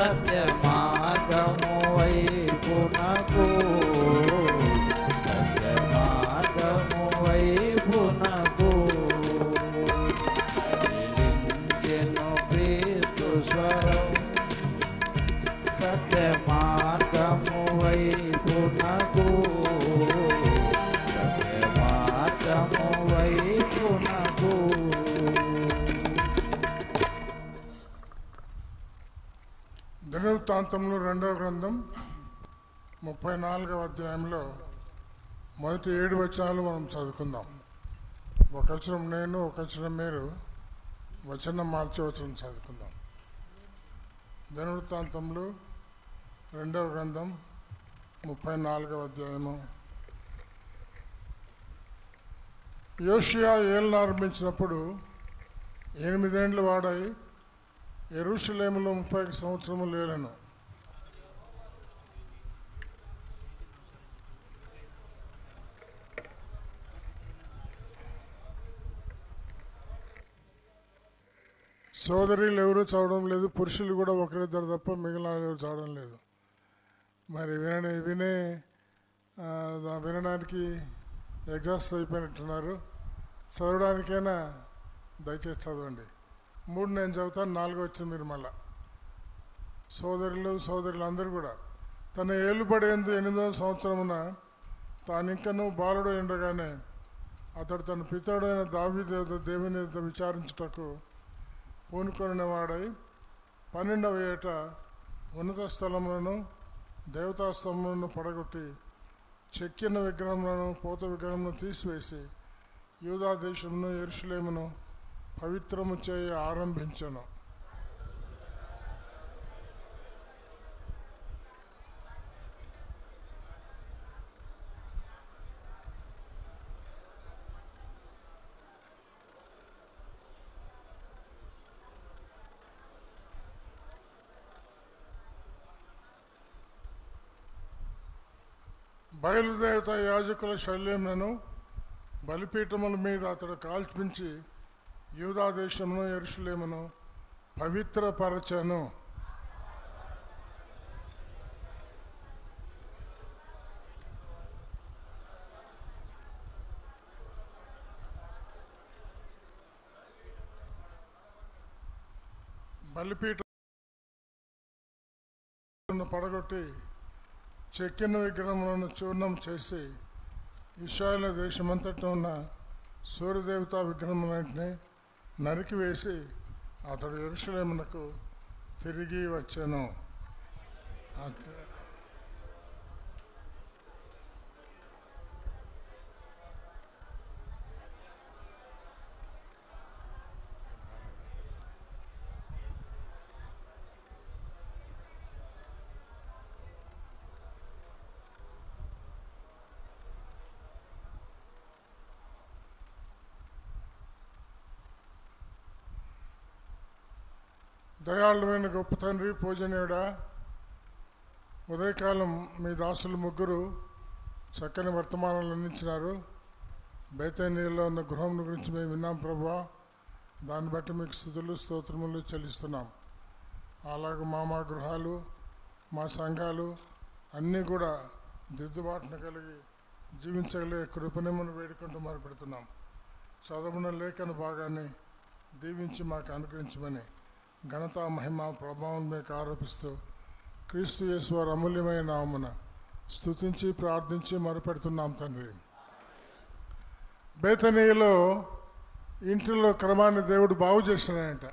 సత్య మార్గము వైపునకు సత్య మార్గము వైపునకు నిలిచెను క్రీస్తు స్వరం సత్య మార్గము వైపునకు సత్య మార్గము వైపునకు. దినవృత్తాంతములు 2వ గ్రంథం 34వ అధ్యాయంలో మొదటి 7 వచనాలు మనం చదువుకుందాం. ఒక వచనం నేను, ఒక వచనం మీరు, వచనం మార్చి వచనం చదువుకుందాం. దినవృత్తాంతములు 2వ గ్రంథం 34వ అధ్యాయము. యోషియా ఏలును ఆరంభించినప్పుడు 8 ఏండ్ల వాడై యెరూషలేములో 30 సంవత్సరములు ఏలెను. సోదరులు ఎవరు చదవడం లేదు, పురుషులు కూడా ఒకరిద్దరు తప్ప మిగిలిన ఎవరు చదవడం లేదు. మరి వినడానికి ఎగ్జాస్ట్ అయిపోయినట్టున్నారు. చదవడానికైనా దయచేసి చదవండి. 3 నేను చదువుతాను, 4 వచ్చింది మీరు మళ్ళా. సోదరులు అందరూ కూడా తన ఏలుబడేందు 8వ సంవత్సరమున తానింకను బాలుడు ఉండగానే అతడు తన పితరుడైన దావీదు దేవుని విచారించుటకు పూనుకొనిన వాడై 12వ ఏట ఉన్నత స్థలములను దేవతా స్తంభములను పడగొట్టి చెక్కిన విగ్రహములను పోత విగ్రహములను తీసివేసి యూదా దేశమును యెరూషలేమును పవిత్రము చేయ ఆరంభించెను. బయలుదేవత యాజకుల శల్యములను బలిపీఠముల మీద అతడు కాల్పించి యూదా దేశమును యెరూషలేమును పవిత్రపరచెను. బలిపీఠములను పడగొట్టి చెక్కిన విగ్రహములను చూర్ణం చేసి ఇశ్రాయేలు దేశమంతటా ఉన్న సూర్యదేవతా విగ్రహములన్నింటినీ నరికివేసి అతడు యెరూషలేమునకు తిరిగి వచ్చెను. దయాళువైన గొప్ప తండ్రి, పూజనీయుడా, ఉదయకాలం మీ దాసులు 3 చక్కని వర్తమానాలు అందించినారు. బేతేనీలో ఉన్న గృహం గురించి మేము విన్నాం ప్రభువా. దాన్ని బట్టి మీకు స్తుతులు స్తోత్రములు చెల్లిస్తున్నాం. అలాగే మా గృహాలు, మా సంఘాలు అన్నీ కూడా దిద్దుబాటును కలిగి జీవించగలిగే కృపణమును వేడుకుంటూ మొదలుపెడుతున్నాం. చదవన లేఖన భాగాన్ని దీవించి మాకు అనుగ్రహించమని ఘనత, మహిమ, ప్రభావం మీకు ఆరోపిస్తూ క్రీస్తు యేసు వారి అమూల్యమైన నామమున స్తుతించి ప్రార్థించి మొరపెడుతున్నాం తండ్రి. బేతనీలో ఇంటిలో క్రమాన్ని దేవుడు బాగు చేసినాడు.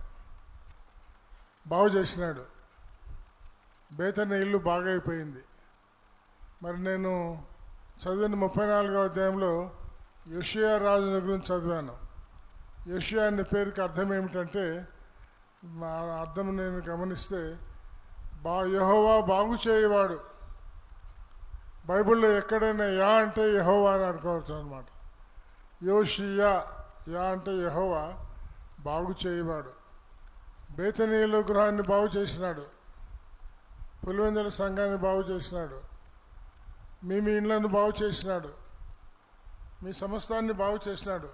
బేతనీ ఇల్లు బాగా అయిపోయింది. మరి నేను చదివిన 34వ అధ్యాయంలో యోషియా రాజుని గురించి చదివాను. యోషియా అనే పేరుకి అర్థం ఏమిటంటే, నా అర్థం నేను గమనిస్తే యెహోవా బాగు చేయవాడు. బైబిల్లో ఎక్కడైనా యా అంటే యెహోవా అని అనుకోవచ్చు అనమాట. యోషియా యా అంటే యెహోవా బాగు చేయవాడు. బేతనీలో గృహాన్ని బాగు చేసినాడు, పులివెందుల సంఘాన్ని బాగు చేసినాడు, మీ ఇండ్లను బాగు చేసినాడు, మీ సమస్తాన్ని బాగు చేసినాడు.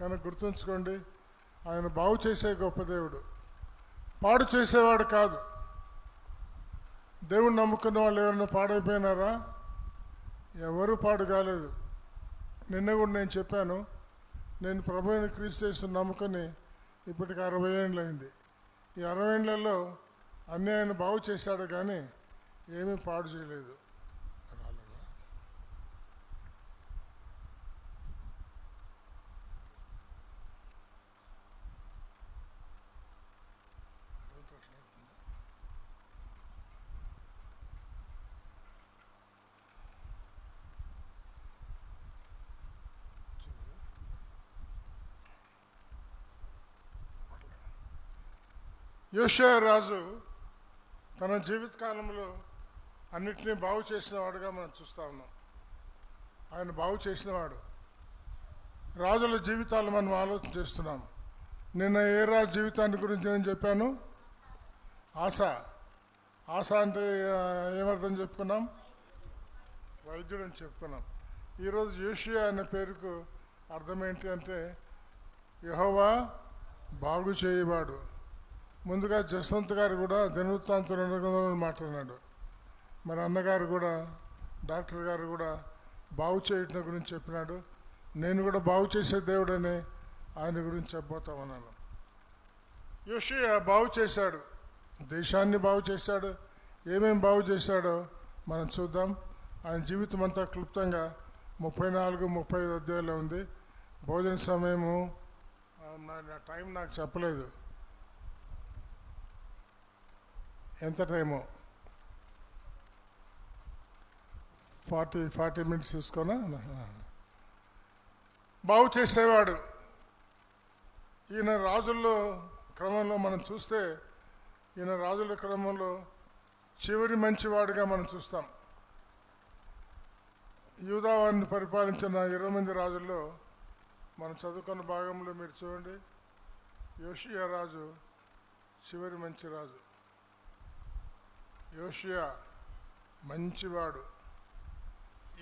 కనుక గుర్తుంచుకోండి, ఆయన బాగు చేసే గొప్ప దేవుడు, పాడు చేసేవాడు కాదు. దేవుణ్ణి నమ్ముకున్న వాళ్ళు ఎవరైనా పాడైపోయినారా? ఎవరు పాడు కాలేదు. నిన్న కూడా నేను చెప్పాను, నేను ప్రభు అయిన క్రీస్తు యేసుని నమ్ముకొని ఇప్పటికి 60 ఏళ్ళు అయింది. ఈ 60 ఏళ్లలో అన్నీ ఆయన బాగు చేశాడు, కానీ ఏమీ పాడు చేయలేదు. యోషియా రాజు తన జీవితకాలంలో అన్నిటినీ బాగు చేసిన వాడుగా మనం చూస్తూ ఉన్నాం. ఆయన బాగు చేసినవాడు. రాజుల జీవితాలు మనం ఆలోచన చేస్తున్నాం. నిన్న ఏ రాజు జీవితాన్ని గురించి నేను చెప్పాను? ఆశ. ఆశ అంటే ఏమర్థం చెప్పుకున్నాం? వైద్యుడు అని చెప్పుకున్నాం. ఈరోజు యోషియా అనే పేరుకు అర్థం ఏంటి అంటే యెహోవా బాగు చేయవాడు. ముందుగా జస్వంత్ గారు కూడా దినవృత్తాంతం 2 గ్రంథంలో మాట్లాడినాడు. మరి అన్నగారు కూడా, డాక్టర్ గారు కూడా బాగు చేయటం గురించి చెప్పినాడు. నేను కూడా బాగు చేసే దేవుడని ఆయన గురించి చెప్పబోతా ఉన్నాను. యోషియా బాగు చేశాడు, దేశాన్ని బాగు చేశాడు. ఏమేం బాగు చేశాడో మనం చూద్దాం. ఆయన జీవితం అంతా క్లుప్తంగా 34-35 అధ్యాయాలు ఉంది. భోజన సమయము నా టైం నాకు చెప్పలేదు, ఎంత టైము? 40 మినిట్స్ తీసుకున్నా. బాగు చేసేవాడు. ఈయన రాజుల్లో క్రమంలో మనం చూస్తే, ఈయన రాజుల క్రమంలో చివరి మంచివాడిగా మనం చూస్తాం. యూదావారిని పరిపాలించిన 20 మంది రాజుల్లో మనం చదువుకున్న భాగంలో మీరు చూడండి, యోషియా రాజు చివరి మంచి రాజు. యోషియా మంచివాడు.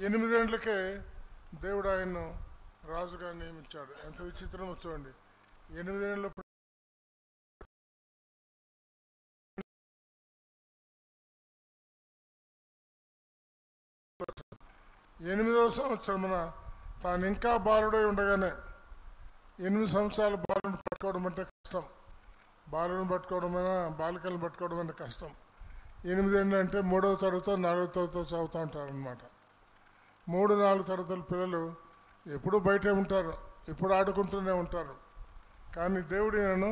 8 ఏళ్లకే దేవుడు ఆయన్ను రాజుగా నియమించాడు. ఎంత విచిత్రమో చూడండి. 8 ఏళ్ళ 8వ సంవత్సరమున తాను ఇంకా బాలుడై ఉండగానే, 8 సంవత్సరాల బాలుని పట్టుకోవడం అంటే కష్టం. బాలుని పట్టుకోవడమైనా బాలికలను పట్టుకోవడం అంటే కష్టం. 8 ఏళ్ళు అంటే 3వ తరగతో 4వ తరగతో చదువుతూ ఉంటారు అనమాట. 3-4 తరగతుల పిల్లలు ఎప్పుడూ బయటే ఉంటారు, ఎప్పుడు ఆడుకుంటూనే ఉంటారు. కానీ దేవుడు ఈయనను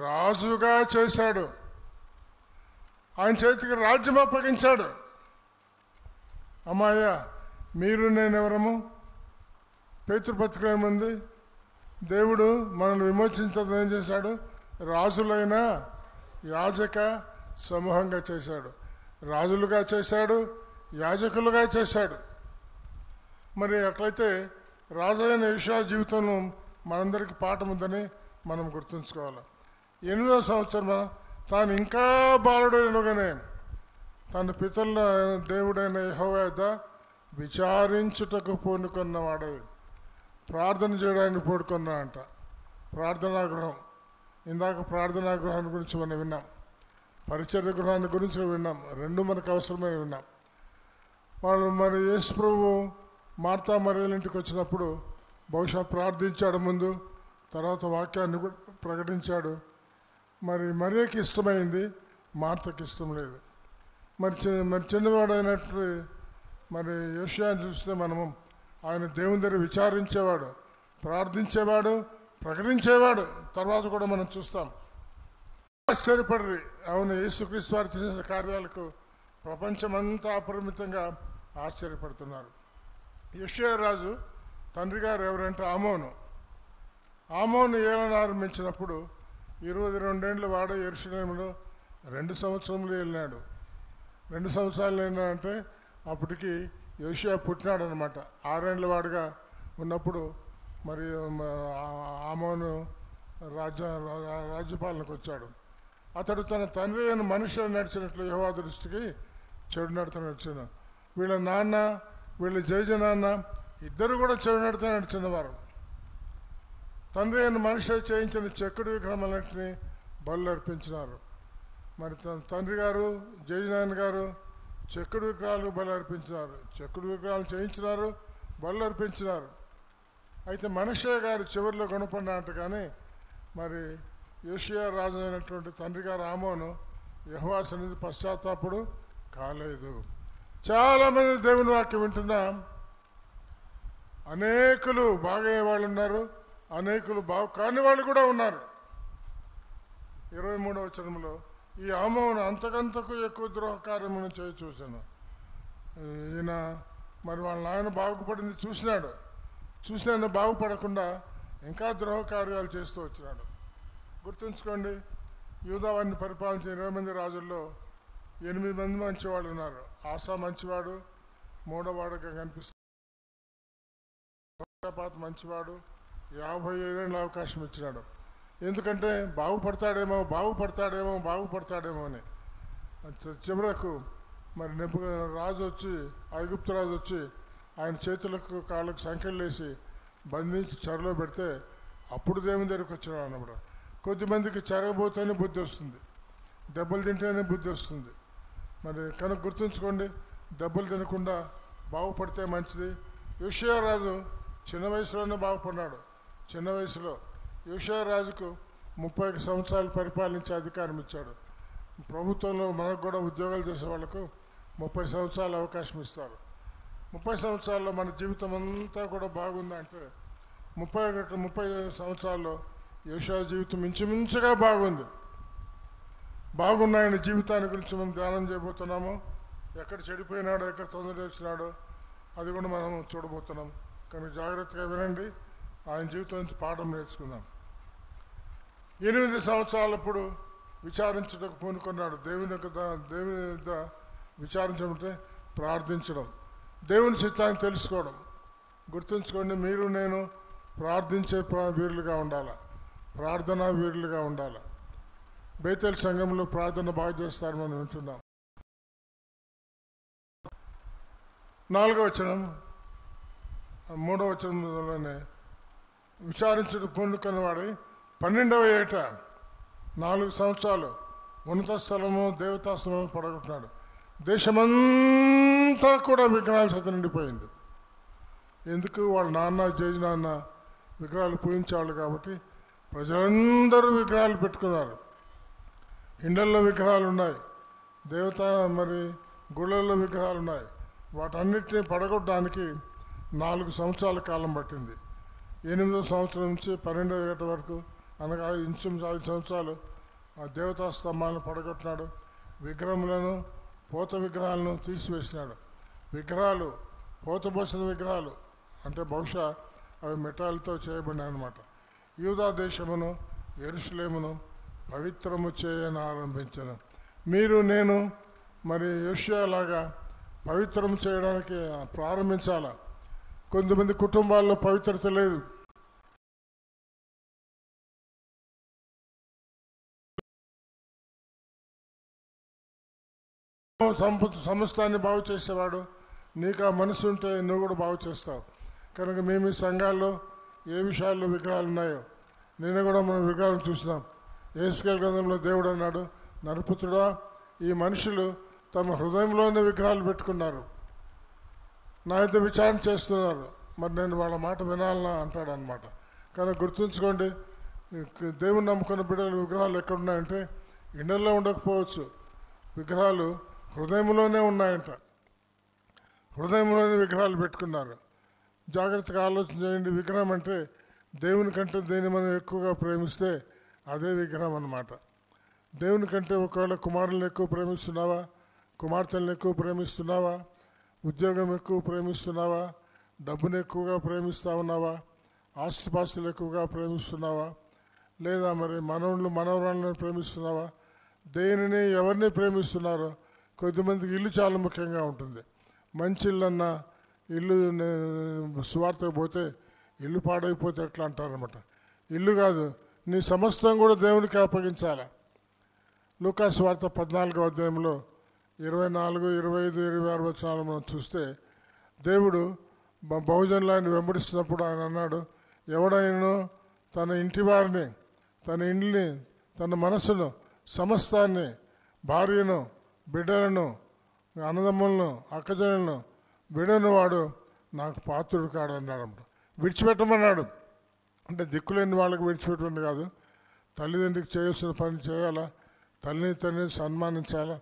రాజుగా చేశాడు. ఆయన చేతికి రాజ్యం అప్పగించాడు. అమ్మాయ్యా, మీరు నేనెవరము? పేతృపత్రిక ఏముంది? దేవుడు మనల్ని విమోచించడం ఏం చేశాడు? రాజులైన యాజక సమూహంగా చేశాడు. రాజులుగా చేశాడు, యాజకులుగా చేశాడు. మరి అట్లయితే రాజైన యోషియా జీవితంలో మనందరికీ పాఠం ఉందని మనం గుర్తుంచుకోవాలి. 8వ సంవత్సరం తాను ఇంకా బాలుడైనగానే తన పితరుల దేవుడైన యెహోవా యొద్ద విచారించుటకు పూనుకున్నవాడు. ప్రార్థన చేయడానికి పూనుకున్నా అంట. ప్రార్థనా గృహం. ఇందాక ప్రార్థనా గృహాన్ని గురించి మనం విన్నాం, పరిచర్య గృహాన్ని గురించి విన్నాం. 2 మనకు అవసరమే విన్నాం. వాళ్ళు మరి యేసు ప్రభు మార్తా మరియల ఇంటికి వచ్చినప్పుడు బహుశా ప్రార్థించాడు ముందు, తర్వాత వాక్యాన్ని ప్రకటించాడు. మరి మరియకి ఇష్టమైంది, మార్తకి ఇష్టం లేదు. మరి చిన్నవాడైనట్టు మరి యోషియాని చూస్తే మనము ఆయన దేవుని దగ్గర విచారించేవాడు, ప్రార్థించేవాడు, ప్రకటించేవాడు. తర్వాత కూడా మనం చూస్తాం. ఆశ్చర్యపడరి. అవును, యేసుక్రీస్తు వారు చేసిన కార్యాలకు ప్రపంచమంతా అపరిమితంగా ఆశ్చర్యపడుతున్నారు. యోషియా రాజు తండ్రి గారు ఎవరంటే ఆమోను. ఆమోను ఏలన ఆరంభించినప్పుడు 22 ఏళ్ళ వాడు యెరూషలేములో 2 సంవత్సరములు వెళ్ళినాడు. 2 సంవత్సరాలు వెళ్ళినాడంటే అప్పటికి యోషియా పుట్టినాడు అనమాట. 6 ఏళ్ళ వాడుగా ఉన్నప్పుడు మరి ఆమోను రాజ్యపాలనకు వచ్చాడు. అతడు తన తండ్రి అయిన మనిషి నడిచినట్లు యెహోవా దృష్టికి చెడు నడత నడిచిన. వీళ్ళ నాన్న, వీళ్ళ జైజ నాన్న ఇద్దరు కూడా చెడు నడత నడిచినవారు. తండ్రి అయిన మనిషి చేయించిన చెక్కుడు విగ్రహాలన్నింటినీ బలు అర్పించినారు. మరి తన తండ్రి గారు జయనారాయణ గారు చెక్కుడు విగ్రహాలకు బలి అర్పించినారు, చెక్కుడు విగ్రహాలు చేయించినారు, బలు అర్పించినారు. అయితే మనషే గారు చివరిలో గుణపడినట్టు కానీ మరి యోషియా రాజు అయినటువంటి తండ్రి గారు ఆమోను యెహోవా సన్నిధి పశ్చాత్తాపడు కాలేదు. చాలామంది దేవుని వాక్యం వింటున్నాం. అనేకులు బాగయ్యే వాళ్ళు ఉన్నారు, అనేకులు బాగు కాని వాళ్ళు కూడా ఉన్నారు. 23వ వచనంలో ఈ ఆమోను అంతకంతకు ఎక్కువ ద్రోహ కార్యములను చేసి చూశాను. ఈయన మరి వాళ్ళ నాయన బాగుపడింది చూసినా బాగుపడకుండా ఇంకా ద్రోహ కార్యాలు చేస్తూ వచ్చినాడు. గుర్తుంచుకోండి, యూదావారిని పరిపాలించిన 20 మంది రాజుల్లో 8 మంది మంచివాళ్ళు ఉన్నారు. ఆసా మంచివాడు, మూడవాడుగా కనిపిస్తాడు. మంచివాడు, 55 ఏళ్ళ అవకాశం ఇచ్చినాడు. ఎందుకంటే బాగుపడతాడేమో అని. చివరకు మరి రాజు వచ్చి, ఐగుప్తు రాజు వచ్చి ఆయన చేతులకు కాళ్ళకు సంఖ్యలు వేసి బంధించి చెరలో పెడితే అప్పుడు దేవుని దగ్గరికి వచ్చినాడు అన్నమాట. కొద్దిమందికి చెరగబోతేనే బుద్ధి వస్తుంది, దెబ్బలు తింటేనే బుద్ధి వస్తుంది. మరి కనుక గుర్తుంచుకోండి, దెబ్బలు తినకుండా బాగుపడితే మంచిది. యోషియా రాజు చిన్న వయసులోనే బాగుపడినాడు. చిన్న వయసులో యోషియా రాజుకు 30 సంవత్సరాలు పరిపాలించే అధికారం ఇచ్చాడు. ప్రభుత్వంలో మనకు కూడా ఉద్యోగాలు చేసే వాళ్ళకు 30 సంవత్సరాలు అవకాశం ఇస్తారు. 30 సంవత్సరాల్లో మన జీవితం అంతా కూడా బాగుందంటే 30 సంవత్సరాల్లో యోషియా జీవితం ఇంచుమించుగా బాగున్న ఆయన జీవితాన్ని గురించి మనం ధ్యానం చేయబోతున్నాము. ఎక్కడ చెడిపోయినాడో, ఎక్కడ తొందర వచ్చినాడో అది కూడా మనం చూడబోతున్నాం. కానీ జాగ్రత్తగా వినండి, ఆయన జీవితం నుంచి పాఠం నేర్చుకుందాం. 8 సంవత్సరాలప్పుడు విచారించడానికి పూనుకున్నాడు. దేవుని యొక్క విచారించమంటే ప్రార్థించడం, దేవుని చిత్తాన్ని తెలుసుకోవడం. గుర్తుంచుకోండి, మీరు నేను ప్రార్థించే వీరులుగా ఉండాలి, ప్రార్థనా వీరులుగా ఉండాలి. బేతేల్ సంఘంలో ప్రార్థన బాగా చేస్తారు, మనం వింటున్నాం. 4వ వచనం 3వ వచనంలోనే విచారించుడు పూనుకున్నవాడి 12వ ఏట 4 సంవత్సరాలు ఉన్నత స్థలము దేవతా స్థలము పడగొట్టినాడు. దేశమంతా కూడా విగ్రహాల చేత నిండిపోయింది. ఎందుకు? వాళ్ళ నాన్న నాన్న విగ్రహాలు పూజించేవాళ్ళు కాబట్టి ప్రజలందరూ విగ్రహాలు పెట్టుకున్నారు. ఇండ్లల్లో విగ్రహాలు ఉన్నాయి, దేవత మరి గుళ్ళల్లో విగ్రహాలు ఉన్నాయి. వాటన్నిటిని పడగొట్టడానికి 4 సంవత్సరాల కాలం పట్టింది. 8వ సంవత్సరం నుంచి 12వ ఏట వరకు, అనగా ఇంచుమించు 5 సంవత్సరాలు ఆ దేవతా స్తంభాలను పడగొట్టినాడు. విగ్రహములను, పోత విగ్రహాలను తీసివేసినాడు. విగ్రహాలు పోతపోసిన విగ్రహాలు అంటే బహుశా అవి మెటాల్తో చేయబడినాయి అన్నమాట. యూదా దేశమును యెరూషలేమును పవిత్రము చేయని ఆరంభించాను. మీరు నేను మరి యోషియా లాగా పవిత్రం చేయడానికి ప్రారంభించాలా. కొంతమంది కుటుంబాల్లో పవిత్రత లేదు. సమస్తాన్ని బాగు చేసేవాడు. నీకు ఆ మనసు ఉంటే నువ్వు కూడా బాగు చేస్తావు. కనుక మేము ఈ సంఘాల్లో ఏ విషయాల్లో విగ్రహాలు ఉన్నాయో, నేను కూడా మనం విగ్రహాలను చూసినాం. యేసుకేల్ గ్రంథంలో దేవుడు అన్నాడు, నరపుత్రుడా, ఈ మనుషులు తమ హృదయంలోనే విగ్రహాలు పెట్టుకున్నారు, నా అయితే విచారణ చేస్తున్నారు, మరి నేను వాళ్ళ మాట వినాలనా అంటాడు అనమాట. కానీ గుర్తుంచుకోండి, దేవుని నమ్ముకున్న బిడ్డల విగ్రహాలు ఎక్కడున్నాయంటే ఇండల్లో ఉండకపోవచ్చు, విగ్రహాలు హృదయంలోనే ఉన్నాయంట. హృదయంలోనే విగ్రహాలు పెట్టుకున్నారు. జాగ్రత్తగా ఆలోచన చేయండి. విగ్రహం అంటే దేవుని కంటే దేన్ని మనం ఎక్కువగా ప్రేమిస్తే అదే విగ్రహం అన్నమాట. దేవుని కంటే ఒకవేళ కుమారులను ఎక్కువ ప్రేమిస్తున్నావా, కుమార్తెలను ఎక్కువ ప్రేమిస్తున్నావా, ఉద్యోగం ఎక్కువ ప్రేమిస్తున్నావా, డబ్బును ఎక్కువగా ప్రేమిస్తా ఉన్నావా, ఆస్తిపాస్తులు ఎక్కువగా ప్రేమిస్తున్నావా, లేదా మరి మనవరాలను ప్రేమిస్తున్నావా, దేనిని ఎవరిని ప్రేమిస్తున్నారో. కొద్దిమందికి ఇల్లు చాలా ముఖ్యంగా ఉంటుంది. మంచి ఇల్లు అన్నా, ఇల్లు సువార్తకు పోతే ఇల్లు పాడైపోతే ఎట్లా అంటారనమాట. ఇల్లు కాదు, నీ సమస్తం కూడా దేవునికి అప్పగించాలి. లూకాసు వార్త 14వ అధ్యాయంలో 24, 25, 26 వచనాలు మనం చూస్తే దేవుడు బహుజనులను వెంబడిస్తున్నప్పుడు ఆయన అన్నాడు, ఎవడైనా తన ఇంటి వారిని, తన ఇంటిని, తన మనసును, సమస్తాన్ని భార్యను, బిడ్డలను, అన్నదమ్ములను, అక్కజనులను విడని వాడు నాకు పాత్రుడు కాడన్నాడు. విడిచిపెట్టమన్నాడు. అంటే దిక్కులేని వాళ్ళకి విడిచిపెట్టమని కాదు, తల్లిదండ్రికి చేయాల్సిన పని చేయాలా, తండ్రిని సన్మానించాలా,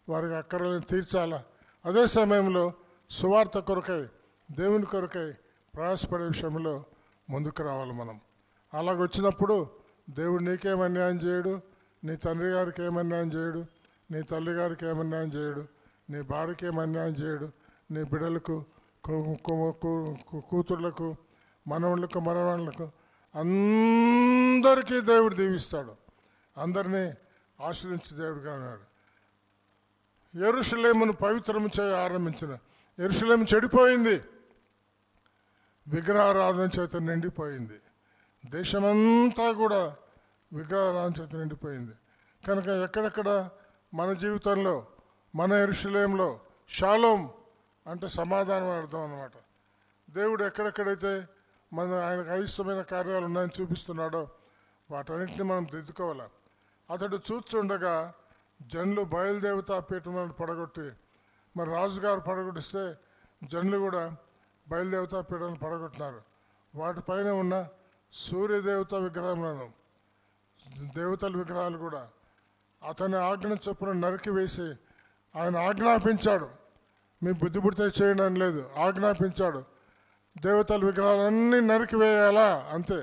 వారికి అక్కర్లను తీర్చాలా. అదే సమయంలో సువార్త కొరకై, దేవుని కొరకై ప్రయాసపడే విషయంలో ముందుకు రావాలి మనం. అలాగొచ్చినప్పుడు దేవుడు నీకేం అన్యాయం చేయడు, నీ తండ్రి గారికి ఏం అన్యాయం చేయడు, నీ తల్లి గారికి ఏం అన్యాయం చేయడు, నీ భార్యకి ఏం అన్యాయం చేయడు, నీ బిడ్డలకు, కూతుర్లకు, మనవళ్ళకు, మనవాళ్ళకు అందరికీ దేవుడు దీవిస్తాడు. అందరినీ ఆశ్రయించి దేవుడుగా ఉన్నాడు. యెరూషలేమును పవిత్రము చేయ ఆరంభించిన. యెరూషలేము చెడిపోయింది, విగ్రహారాధన చేత నిండిపోయింది. దేశమంతా కూడా విగ్రహారాధన చేత నిండిపోయింది. కనుక ఎక్కడెక్కడ మన జీవితంలో, మన యెరూషలేములో షాలోమ్ అంటే సమాధానం అర్థం అన్నమాట. దేవుడు ఎక్కడెక్కడైతే ఆయనకు అయిష్టమైన కార్యాలు ఉన్నాయని చూపిస్తున్నాడో వాటన్నింటినీ మనం దిద్దుకోవాలి. అతడు చూస్తుండగా జనులు బయలుదేవతా పీఠములను పడగొట్టి, మరి రాజుగారు పడగొట్టిస్తే జనులు కూడా బయలుదేవతా పీఠాలను పడగొట్టినారు. వాటిపైన ఉన్న సూర్యదేవత విగ్రహములను, దేవతల విగ్రహాలు కూడా అతని ఆజ్ఞ చొప్పున నరికి వేసి ఆయన ఆజ్ఞాపించాడు. మీ బుద్ధి పుడితే చేయండి అని లేదు, ఆజ్ఞాపించాడు. దేవతల విగ్రహాలన్నీ నరికి వేయాలా, అంతే.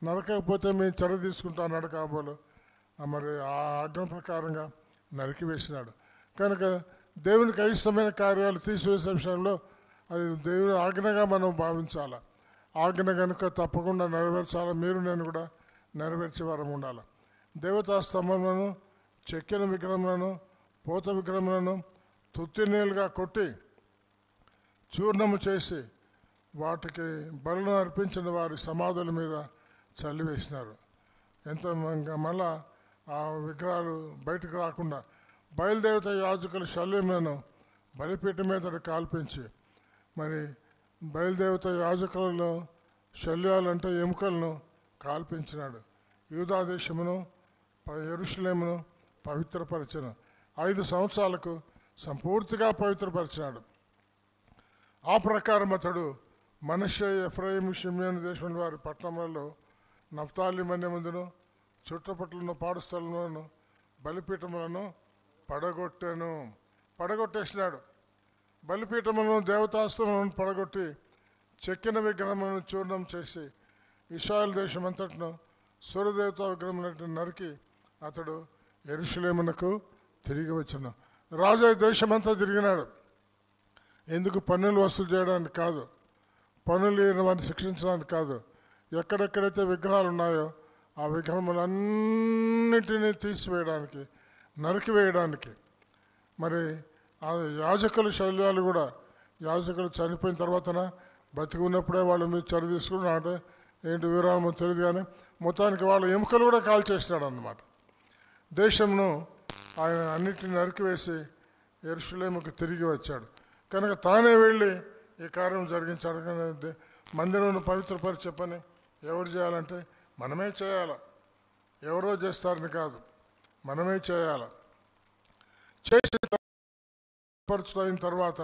నరకకపోతే మేము చర్య తీసుకుంటా అన్నాడు కాబోలు. మరి ఆ ఆజ్ఞ ప్రకారంగా నరికి వేసినాడు. కనుక దేవునికి అయిష్టమైన కార్యాలు తీసివేసే విషయంలో అది దేవుని ఆజ్ఞగా మనం భావించాలి. ఆజ్ఞ కనుక తప్పకుండా నెరవేర్చాలి. మీరు నేను కూడా నెరవేర్చే వారం ఉండాలి. దేవతా స్తంభములను, చెక్కిన విగ్రహములను, పోత విగ్రహములను తుత్తినీలుగా కొట్టి చూర్ణము చేసి వాటికి బలులను అర్పించిన వారి సమాధుల మీద చల్లివేసినారు. ఎంతో మళ్ళా ఆ విగ్రహాలు బయటకు రాకుండా బయలుదేవత యాజకుల శల్యములను బలిపీఠం మీద కాల్పించి, మరి బయలుదేవత యాజకులలో శల్యాలంటే ఎముకలను కాల్పించినాడు. యూదా దేశమును, యెరూషలేమును పవిత్రపరిచిన 5 సంవత్సరాలకు సంపూర్తిగా పవిత్రపరిచినాడు. ఆ ప్రకారం అతడు మనష్షే, ఎఫ్రాయిము, షిమ్యోను దేశం వారి పట్టణములలో, నఫ్తాలి మన్యమందును, చుట్టుపట్ల పాడు స్థలములను, బలిపీఠములను పడగొట్టేసినాడు. బలిపీఠములను, దేవతాస్త్రములను పడగొట్టి చెక్కిన విగ్రహములను చూర్ణం చేసి ఇశ్రాయేలు దేశమంతటను సూర్యదేవతా విగ్రహములను నరికి అతడు యెరూషలేమునకు తిరిగి వచ్చాను. రాజు దేశమంతా తిరిగినాడు. ఎందుకు? పన్నులు వసూలు చేయడానికి కాదు, పన్నులు లేని వారిని శిక్షించడానికి కాదు. ఎక్కడెక్కడైతే విగ్రహాలు ఉన్నాయో ఆ విగ్రహములన్నిటినీ తీసివేయడానికి, నరికివేయడానికి. మరి ఆ యాజకుల శల్యాలు కూడా, యాజకులు చనిపోయిన తర్వాతన బతికి ఉన్నప్పుడే వాళ్ళ మీద చర్య తీసుకున్నా అంటే ఏంటి విరామం తెలియదు, కానీ మొత్తానికి వాళ్ళ ఎముకలు కూడా కాల్చేసినాడు అన్నమాట. దేశంను ఆయన అన్నిటిని నరికివేసి యెరూషలేముకు తిరిగి వచ్చాడు. కనుక తానే వెళ్ళి ఈ కార్యం జరిగించాడు. కానీ మందిరం పవిత్రపరిచే పని ఎవరు చేయాలంటే మనమే చేయాలి. ఎవరో చేస్తారని కాదు, మనమే చేయాలి. చేసి పరచులైన తర్వాత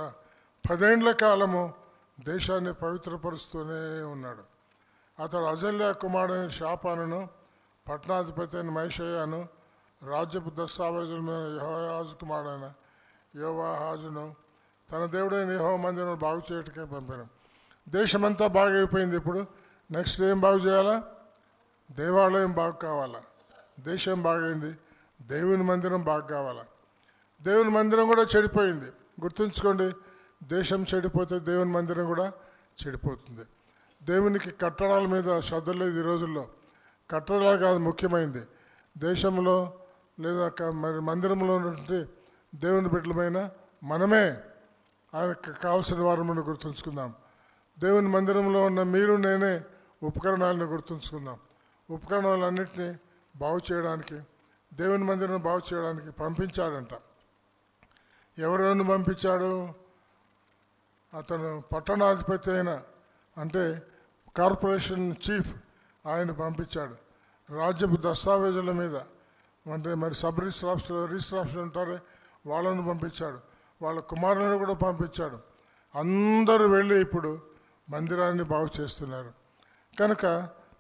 10 ఏండ్ల కాలము దేశాన్ని పవిత్రపరుస్తూనే ఉన్నాడు. అతడు అజల్యా కుమారుడైన షాపానును, పట్టణాధిపతి అయిన మైషయాను, రాజ్యపు దస్తావేజుల మీద యెహోయాజు కుమారుడైన యోవాహాజును తన దేవుడైన యెహోవా మందిరం బాగు చేయటకే పంపాను. దేశమంతా బాగైపోయింది. ఇప్పుడు నెక్స్ట్ ఏం బాగు చేయాలా? దేవాలయం బాగు కావాలా. దేశం బాగైంది, దేవుని మందిరం బాగు కావాలా. దేవుని మందిరం కూడా చెడిపోయింది. గుర్తుంచుకోండి, దేశం చెడిపోతే దేవుని మందిరం కూడా చెడిపోతుంది. దేవునికి కట్టడాల మీద శ్రద్ధ లేదు ఈ రోజుల్లో. కట్టడాలు కాదు ముఖ్యమైనది, దేశంలో లేదా మరి మందిరంలో ఉన్నటువంటి దేవుని బిడ్డలమైన మనమే ఆయనకు కావాల్సిన వారమని గుర్తుంచుకుందాం. దేవుని మందిరంలో ఉన్న మీరు నేనే ఉపకరణాలను గుర్తుంచుకుందాం. ఉపకరణాలన్నింటినీ బాగు చేయడానికి, దేవుని మందిరం బాగు చేయడానికి పంపించాడంట. ఎవరెవరిని పంపించాడు? అతను పట్టణాధిపతి అయిన, అంటే కార్పొరేషన్ చీఫ్, ఆయన పంపించాడు. రాజ్యపు దస్తావేజుల మీద అంటే మరి సబ్ రిజిస్ట్రాఫ్టర్ ఉంటారే వాళ్ళను పంపించాడు, వాళ్ళ కుమారులను కూడా పంపించాడు. అందరూ వెళ్ళి ఇప్పుడు మందిరాన్ని బాగు చేస్తున్నారు. కనుక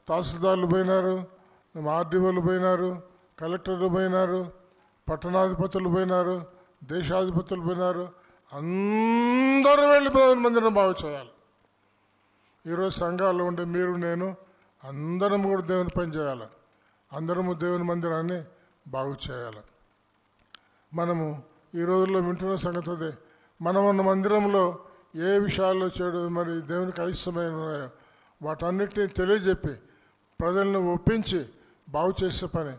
తహసీల్దార్లు పోయినారు, ఆర్డీఓలు పోయినారు, కలెక్టర్లు పోయినారు, పట్టణాధిపతులు పోయినారు, దేశాధిపతులు పోయినారు. అందరూ వెళ్ళి దేవుని మందిరం బాగు చేయాలి. ఈరోజు సంఘాల్లో ఉండే మీరు నేను అందరం కూడా దేవుని పని చేయాలి. అందరము దేవుని మందిరాన్ని బాగు చేయాలి. మనము ఈ రోజుల్లో వింటున్న సంగతి అదే. మనం ఉన్న మందిరంలో ఏ విషయాల్లో చెడు మరి దేవునికి అయిష్టమైన ఉన్నాయో వాటన్నిటినీ తెలియజెప్పి ప్రజలను ఒప్పించి బాగు చేసే పని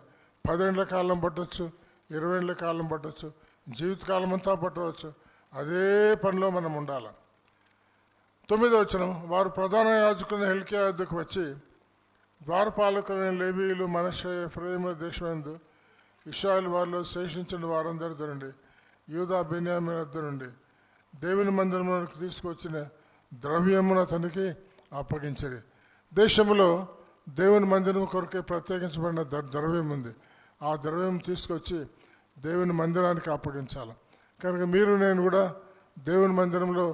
10 ఏళ్ల కాలం పట్టవచ్చు, 20 ఏళ్ల కాలం పట్టవచ్చు, జీవితకాలం అంతా పట్టవచ్చు. అదే పనిలో మనం ఉండాలి. 9వ వచనం, వారు ప్రధాన యాజకుని హిల్కీయా వద్దకు వచ్చి ద్వారపాలకులైన లేవీయులు మనష్షే ఎఫ్రాయిము దేశమందు ఇశ్రాయేలు వారిలో శేషించిన వారందరి నుండి యూదా బెన్యామీను వద్ద నుండి దేవుని మందిరంలోకి తీసుకొచ్చిన ద్రవ్యమును అతనికి అప్పగించరు. దేశంలో దేవుని మందిరం కొరకే ప్రత్యేకించబడిన ద్రవ్యం ఉంది. ఆ ద్రవ్యం తీసుకొచ్చి దేవుని మందిరానికి అప్పగించాలి. కనుక మీరు నేను కూడా దేవుని మందిరంలో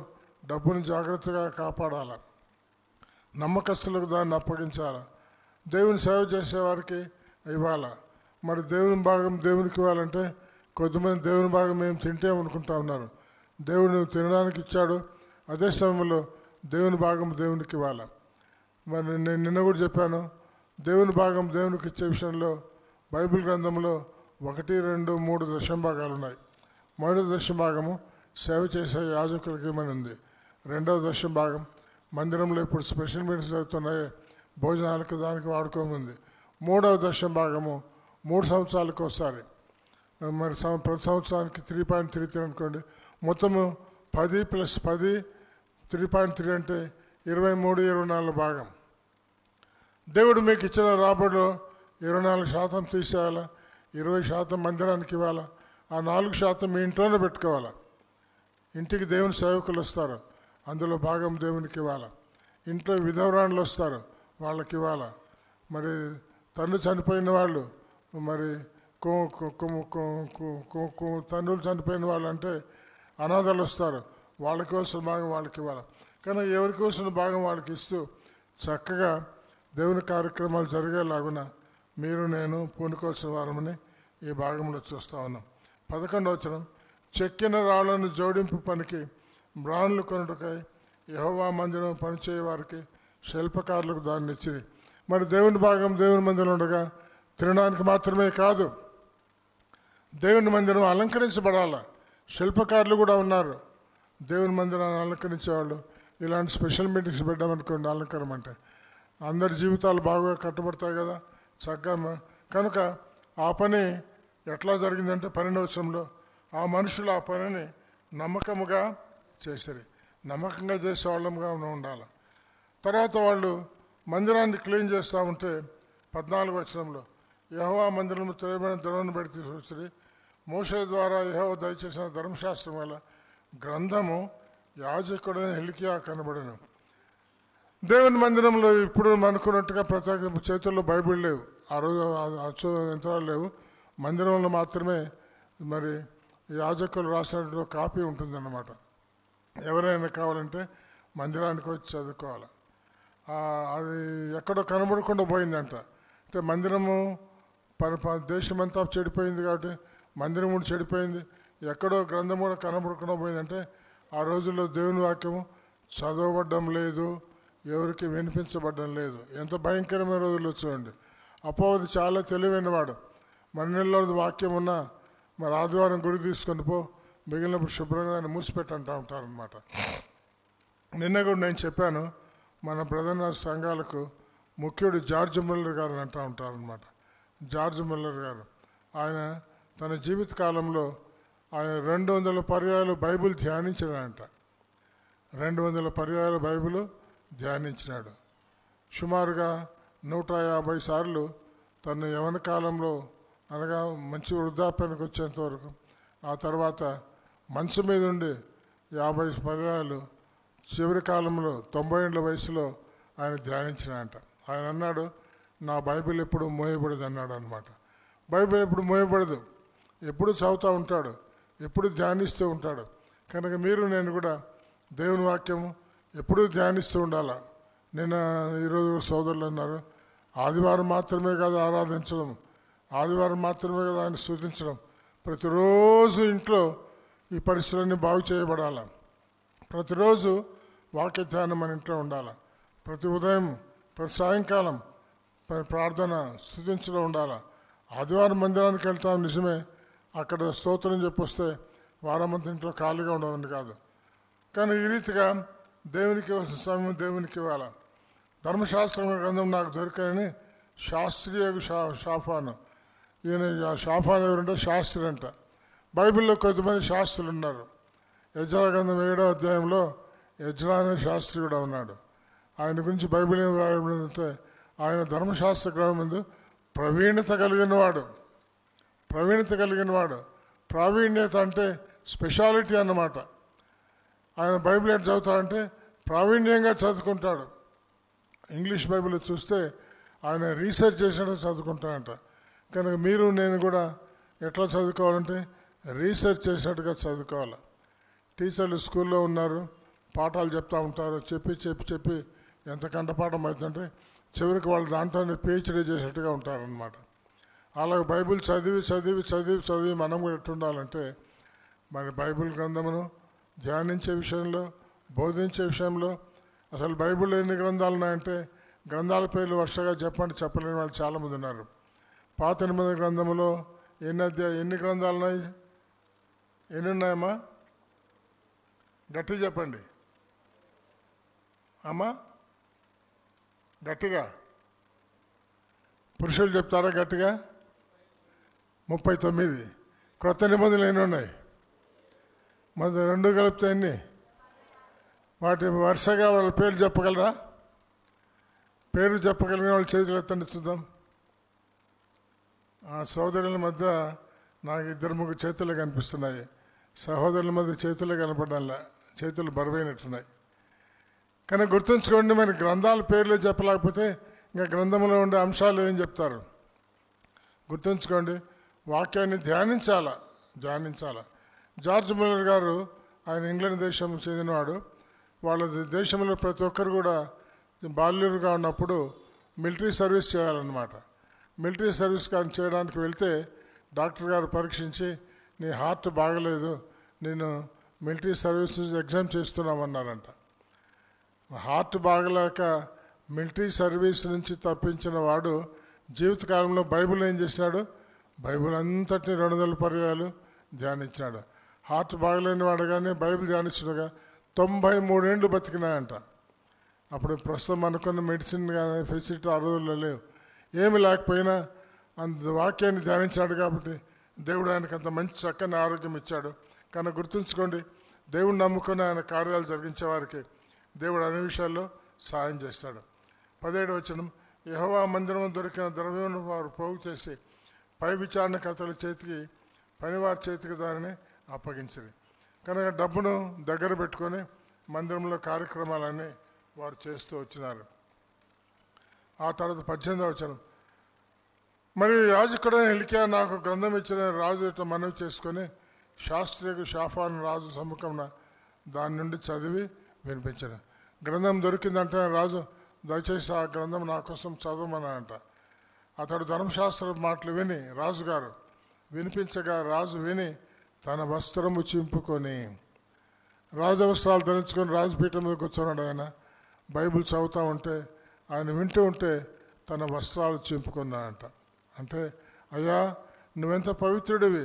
డబ్బును జాగ్రత్తగా కాపాడాలి. నమ్మకస్తులకు దాన్ని అప్పగించాలి. దేవుని సేవ చేసేవారికి ఇవ్వాలి. మరి దేవుని భాగం దేవునికి ఇవ్వాలంటే కొద్దిమంది దేవుని భాగం మేము తింటే అనుకుంటా ఉన్నారు. దేవుడు తినడానికి ఇచ్చాడు, అదే సమయంలో దేవుని భాగం దేవునికి ఇవ్వాలి. మరి నేను నిన్న కూడా చెప్పాను, దేవుని భాగం దేవునికి ఇచ్చే విషయంలో బైబిల్ గ్రంథంలో 1, 2, 3 దశంభాగాలు ఉన్నాయి. మొదటి దశంభాగము సేవ చేసే యాజకులకి ఇవ్వమని ఉంది. 2వ దశంభాగం మందిరంలో ఇప్పుడు స్పెషల్ మీటింగ్స్ జరుగుతున్నాయి, భోజనాలకు దానికి వాడుకోనుంది. 3వ దశంభాగము 3 సంవత్సరాలకు ఒకసారి, మరి ప్రతి సంవత్సరానికి 3.33 అనుకోండి. మొత్తము 10 + 10 3.3 అంటే 23, 24 భాగం. దేవుడు మీకు ఇచ్చిన రాబడిలో 24% తీసేయాలా, 20% మందిరానికి ఇవ్వాలా, ఆ 4% మీ ఇంట్లోనే పెట్టుకోవాలా. ఇంటికి దేవుని సేవకులు వస్తారు, అందులో భాగం దేవునికి ఇవ్వాలా. ఇంట్లో విధవరాణులు వస్తారు, వాళ్ళకి ఇవ్వాలా. మరి తండ్రి చనిపోయిన వాళ్ళు, మరి తండ్రులు చనిపోయిన వాళ్ళు అంటే అనాథలు వస్తారు, వాళ్ళకి వస్తున్న భాగం వాళ్ళకి ఇవ్వాలి. కానీ ఎవరికి వస్తున్న భాగం వాళ్ళకి ఇస్తూ చక్కగా దేవుని కార్యక్రమాలు జరిగేలాగున మీరు నేను పూనుకోవాల్సిన వారమని ఈ భాగంలో చూస్తూ ఉన్నాం. 11వ వచనం, చెక్కిన రాళ్లను జోడింపు పనికి బ్రాన్లు కొనుటకై యెహోవా మందిరం పనిచేయ వారికి శిల్పకారులకు దాన్ని ఇచ్చిరి. మరి దేవుని భాగం దేవుని మందిరం ఉండగా తినడానికి మాత్రమే కాదు, దేవుని మందిరం అలంకరించబడాలి. శిల్పకారులు కూడా ఉన్నారు దేవుని మందిరాన్ని అలంకరించేవాళ్ళు. ఇలాంటి స్పెషల్ మీటింగ్స్ పెట్టామనుకోండి, అలంకరణ అంటే అందరి జీవితాలు బాగా కట్టుబడతాయి కదా చక్కగా. కనుక ఆ పని ఎట్లా జరిగిందంటే 12వ వచనంలో ఆ మనుషులు ఆ పనిని నమ్మకముగా చేశారు. నమ్మకంగా చేసే వాళ్ళముగా ఉండాలి. తర్వాత వాళ్ళు మందిరాన్ని క్లీన్ చేస్తూ ఉంటే 14వ వచనంలో యెహోవా మందిరంలో తెలియబడిన ద్రవను పెట్టి తీసుకొచ్చి మోషే ద్వారా యెహోవా దయచేసిన ధర్మశాస్త్రం వల్ల గ్రంథము యాజకుడైన హిల్కీయా కనబడను. దేవుని మందిరంలో ఇప్పుడు అనుకున్నట్టుగా ప్రత్యేక చేతుల్లో బైబిల్ లేవు, ఆ రోజు అచ్చు యంత్రాలు లేవు. మందిరంలో మాత్రమే మరి యాజకులు రాసినటువంటి కాపీ ఉంటుందన్నమాట. ఎవరైనా కావాలంటే మందిరానికి వచ్చి చదువుకోవాలి. అది ఎక్కడో కనబడకుండా పోయిందంట. అంటే మందిరము దేశమంతా చెడిపోయింది కాబట్టి మందిరం కూడా చెడిపోయింది. ఎక్కడో గ్రంథం కూడా కనబడకుండా పోయిందంటే ఆ రోజుల్లో దేవుని వాక్యము చదవబడ్డం లేదు, ఎవరికి వినిపించబడ్డం లేదు. ఎంత భయంకరమైన రోజులు చూడండి. అపవాది చాలా తెలివైన వాడు. మన నెలలో వాక్యం ఉన్నా మరి ఆదివారం గుడి తీసుకొని పో, మిగిలినప్పుడు శుభ్రంగా మూసిపెట్టంటూ ఉంటారనమాట. నిన్న కూడా నేను చెప్పాను, మన బ్రదర్ సంఘాలకు ముఖ్యుడు జార్జ్ మిల్లర్ గారు అంటూ ఉంటారనమాట. జార్జ్ మిల్లర్ గారు ఆయన తన జీవిత కాలంలో ఆయన 200 పర్యాయాలు బైబిల్ ధ్యానించాడంట. 200 పర్యాయాలు బైబిల్ ధ్యానించినాడు. సుమారుగా 150 సార్లు తన యవన కాలంలో అనగా మంచి వృద్ధాప్యానికి వచ్చేంత వరకు, ఆ తర్వాత మంచం మీద ఉండి 50 పర్యాయాలు చివరి కాలంలో 90 ఏళ్ల వయసులో ఆయన ధ్యానించినాడంట. ఆయన అన్నాడు, నా బైబిల్ ఎప్పుడు మోయబడదు అన్నాడు అనమాట. బైబిల్ ఎప్పుడు మోయబడదు, ఎప్పుడు చదువుతూ ఉంటాడు, ఎప్పుడు ధ్యానిస్తూ ఉంటాడు. కనుక మీరు నేను కూడా దేవుని వాక్యము ఎప్పుడూ ధ్యానిస్తూ ఉండాలి. నేను ఈరోజు సోదరులు అన్నారు, ఆదివారం మాత్రమే కాదు ఆరాధించడం, ఆదివారం మాత్రమే కదా ఆయన స్తుతించడం. ప్రతిరోజు ఇంట్లో ఈ పరిస్థితులన్నీ బాగు చేయబడాలి. ప్రతిరోజు వాక్య ధ్యానం మన ఇంట్లో ఉండాలి. ప్రతి ఉదయం ప్రతి సాయంకాలం ప్రార్థన స్తుతించడం ఉండాలి. ఆదివారం మందిరానికి వెళ్తాం నిజమే, అక్కడ స్తోత్రం చెప్పొస్తే వారమంతా ఇంట్లో ఖాళీగా ఉండదని కాదు. కానీ ఈ రీతిగా దేవునికి సమయం దేవునికి ఇవ్వాలి. ధర్మశాస్త్రం గ్రంథం నాకు దొరికాయని శాస్త్రీయ షాఫాను, ఈయన షాఫాన్ ఎవరంటే శాస్త్రి అంట. బైబిల్లో కొద్దిమంది శాస్త్రులు ఉన్నారు. యెజ్రా గ్రంథం 7వ అధ్యాయంలో యెజ్రా అనే శాస్త్రి కూడా ఉన్నాడు. ఆయన గురించి బైబిల్ ఏం రాయబడిందంటే ఆయన ధర్మశాస్త్ర గ్రంథం ముందు ప్రవీణ్యత కలిగినవాడు. ప్రావీణ్యత అంటే స్పెషాలిటీ అన్నమాట. ఆయన బైబిల్ ఎట్లా చదువుతాడంటే ప్రావీణ్యంగా చదువుకుంటాడు. ఇంగ్లీష్ బైబిల్ చూస్తే ఆయన రీసెర్చ్ చేసినట్టు చదువుకుంటాడంట. కనుక మీరు నేను కూడా ఎట్లా చదువుకోవాలంటే రీసెర్చ్ చేసినట్టుగా చదువుకోవాలి. టీచర్లు స్కూల్లో ఉన్నారు, పాఠాలు చెప్తూ ఉంటారు, చెప్పి ఎంత కంఠపాఠం అవుతుందంటే చివరికి వాళ్ళు దాంట్లోనే పిహెచ్డీ చేసినట్టుగా ఉంటారనమాట. అలాగే బైబిల్ చదివి మనం కూడా ఎట్టుండాలంటే మరి బైబిల్ గ్రంథమును ధ్యానించే విషయంలో, బోధించే విషయంలో, అసలు బైబిల్లో ఎన్ని గ్రంథాలు ఉన్నాయంటే గ్రంథాల పేర్లు వరుసగా చెప్పలేని వాళ్ళు చాలామంది ఉన్నారు. పాత నిబంధన గ్రంథంలో ఎన్ని గ్రంథాలు ఉన్నాయి? ఎన్ని ఉన్నాయమ్మా? గట్టి చెప్పండి అమ్మా, గట్టిగా. పురుషులు చెప్తారా గట్టిగా? 39. క్రొత్త నిబంధనలు ఎన్ని ఉన్నాయి? మన 2 కలిపితే ఎన్ని? వాటి వరుసగా వాళ్ళ పేర్లు చెప్పగలరా? పేరు చెప్పగలిగిన వాళ్ళ చేతులు ఎత్తండి చూద్దాం. ఆ సోదరుల మధ్య నాకు 2-3 చేతులు కనిపిస్తున్నాయి. సహోదరుల మధ్య చేతులే కనపడాల, చేతులు బరువైనట్టున్నాయి. కానీ గుర్తుంచుకోండి, మరి గ్రంథాల పేర్లే చెప్పలేకపోతే ఇంకా గ్రంథంలో ఉండే అంశాలు ఏం చెప్తారు? గుర్తుంచుకోండి, వాక్యాన్ని ధ్యానించాల. జార్జ్ మిల్లర్ గారు, ఆయన ఇంగ్లాండ్ దేశం చెందినవాడు. వాళ్ళ దేశంలో ప్రతి ఒక్కరు కూడా బాల్యులుగా ఉన్నప్పుడు మిలిటరీ సర్వీస్ చేయాలన్నమాట. మిలిటరీ సర్వీస్ కానీ చేయడానికి వెళ్తే డాక్టర్ గారు పరీక్షించి, నీ హార్ట్ బాగలేదు, నేను మిలిటరీ సర్వీస్ ఎగ్జామ్ చేస్తున్నామన్నారంట. హార్ట్ బాగలేక మిలిటరీ సర్వీస్ నుంచి తప్పించిన వాడు జీవితకాలంలో బైబిల్ ఏం చేసినాడు? బైబిల్ అంతటిని 200 పర్యాయాలు ధ్యానించినాడు. హార్ట్ బాగలేని వాడు కానీ బైబిల్ ధ్యానించినగా 93 ఏళ్ళు బతికినాయంట. అప్పుడు ప్రస్తుతం అనుకున్న మెడిసిన్ కానీ ఫెసిలిటీ ఆ రోజుల్లో లేవు. ఏమి లేకపోయినా అంత వాక్యాన్ని ధ్యానించాడు కాబట్టి దేవుడు ఆయనకు అంత మంచి చక్కని ఆరోగ్యం ఇచ్చాడు. కనుక గుర్తుంచుకోండి, దేవుడిని నమ్ముకొని ఆయన కార్యాలు జరిగించే వారికి దేవుడు అన్ని విషయాల్లో సహాయం చేస్తాడు. 17వ వచనం, యెహోవా మందిరం దొరికిన ద్రవ్యం వారు పోగు చేసి పై విచారణకర్తల చేతికి, పనివారి చేతికి దానిని అప్పగించింది. కనుక డబ్బును దగ్గర పెట్టుకొని మందిరంలో కార్యక్రమాలన్నీ వారు చేస్తూ వచ్చినారు. ఆ తర్వాత 18వ వచనం, మరియు యాజకుడైన హిల్కీయా నాకు గ్రంథం ఇచ్చిన రాజు ఇట్లా మనవి చేసుకొని శాస్త్రియకు షాఫాను రాజు సముఖంన దాని నుండి చదివి వినిపించాడు. గ్రంథం దొరికిందంటే రాజు, దయచేసి ఆ గ్రంథం నా కోసం చదవమనంట. అతడు ధర్మశాస్త్ర మాటలు విని రాజుగారు వినిపించగా రాజు విని తన వస్త్రము చింపుకొని, రాజవస్త్రాలు ధరించుకొని రాజపీఠం మీద కూర్చున్నాడు. ఆయన బైబిల్ చదువుతూ ఉంటే, ఆయన వింటూ ఉంటే తన వస్త్రాలు చింపుకున్నాడంట. అంటే, అయ్యా నువ్వెంత పవిత్రుడివి,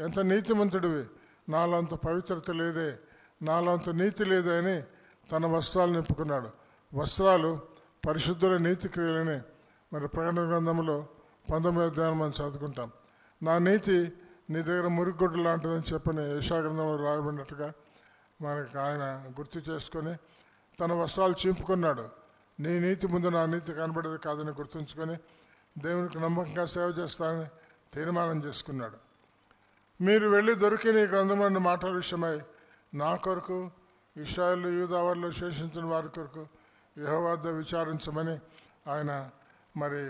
ఎంత నీతిమంతుడివి, నాలో అంత పవిత్రత లేదే, నాలో అంత నీతి లేదే అని తన వస్త్రాలు నింపుకున్నాడు. వస్త్రాలు పరిశుద్ధుల నీతి క్రియలని మరి ప్రకటన గ్రంథంలో 19వ అధ్యాయం మనం చదువుకుంటాం. నా నీతి నీ దగ్గర మురిగొడ్డు లాంటిదని చెప్పని యెషయా గ్రంథంలో రాయబడినట్టుగా మనకి ఆయన గుర్తు చేసుకొని తన వస్త్రాలు చింపుకున్నాడు. నీ నీతి ముందు నా నీతి కనబడేది కాదని గుర్తుంచుకొని దేవునికి నమ్మకంగా సేవ చేస్తానని తీర్మానం చేసుకున్నాడు. మీరు వెళ్ళి దొరికిన ఈ గ్రంథంలోని మాటల విషయమై నా కొరకు, ఇశ్రాయేలు యూదా వారిలో శేషించిన వారి కొరకు యెహోవా వద్ద విచారించమని ఆయన మరి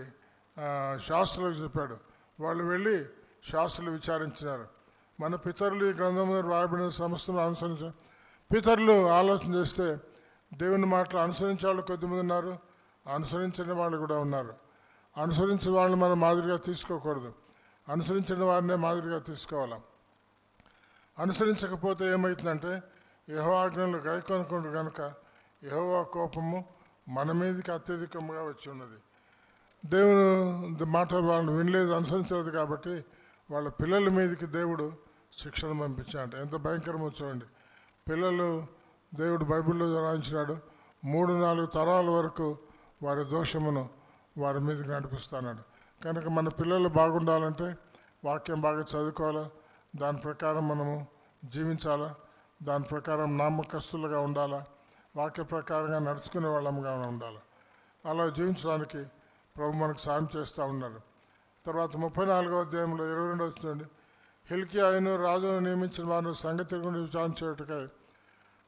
శాస్త్రులకు చెప్పాడు. వాళ్ళు వెళ్ళి శాస్త్రులు విచారించినారు. మన పితరులు ఈ గ్రంథంలో రాయబడిన సమస్తను అనుసరించారు. పితరులు ఆలోచన చేస్తే దేవుని మాటలు అనుసరించే వాళ్ళు కొద్దిమంది ఉన్నారు, అనుసరించని వాళ్ళు కూడా ఉన్నారు. అనుసరించిన వాళ్ళని మనం మాదిరిగా తీసుకోకూడదు, అనుసరించిన వారినే మాదిరిగా తీసుకోవాలి. అనుసరించకపోతే ఏమవుతుందంటే యెహోవా ఆజ్ఞలు గైకొనకుండా కనుక యెహోవా కోపము మన మీదకి అత్యధికంగా వచ్చి ఉన్నది. దేవుని మాట వాళ్ళు వినలేదు, అనుసరించలేదు కాబట్టి వాళ్ళ పిల్లల మీదకి దేవుడు శిక్షణ పంపించాడు. ఎంత భయంకరమో చూడండి. పిల్లలు దేవుడు బైబిల్లో రాయించినాడు, 3-4 తరాల వరకు వారి దోషమును వారి మీదకి నడిపిస్తున్నాడు. కనుక మన పిల్లలు బాగుండాలంటే వాక్యం బాగా చదువుకోవాలా, దాని ప్రకారం మనము జీవించాలా, దాని ప్రకారం నమ్మకస్తులుగా ఉండాలా, వాక్య ప్రకారంగా నడుచుకునే వాళ్ళముగా ఉండాలి. అలా జీవించడానికి ప్రభు మనకు సాయం చేస్తూ ఉన్నారు. తర్వాత 34వ అధ్యాయంలో 22 చూడండి. హిల్కీయాను రాజును నియమించిన వారిని సంగతి గురించి విచారణ చేయుటకై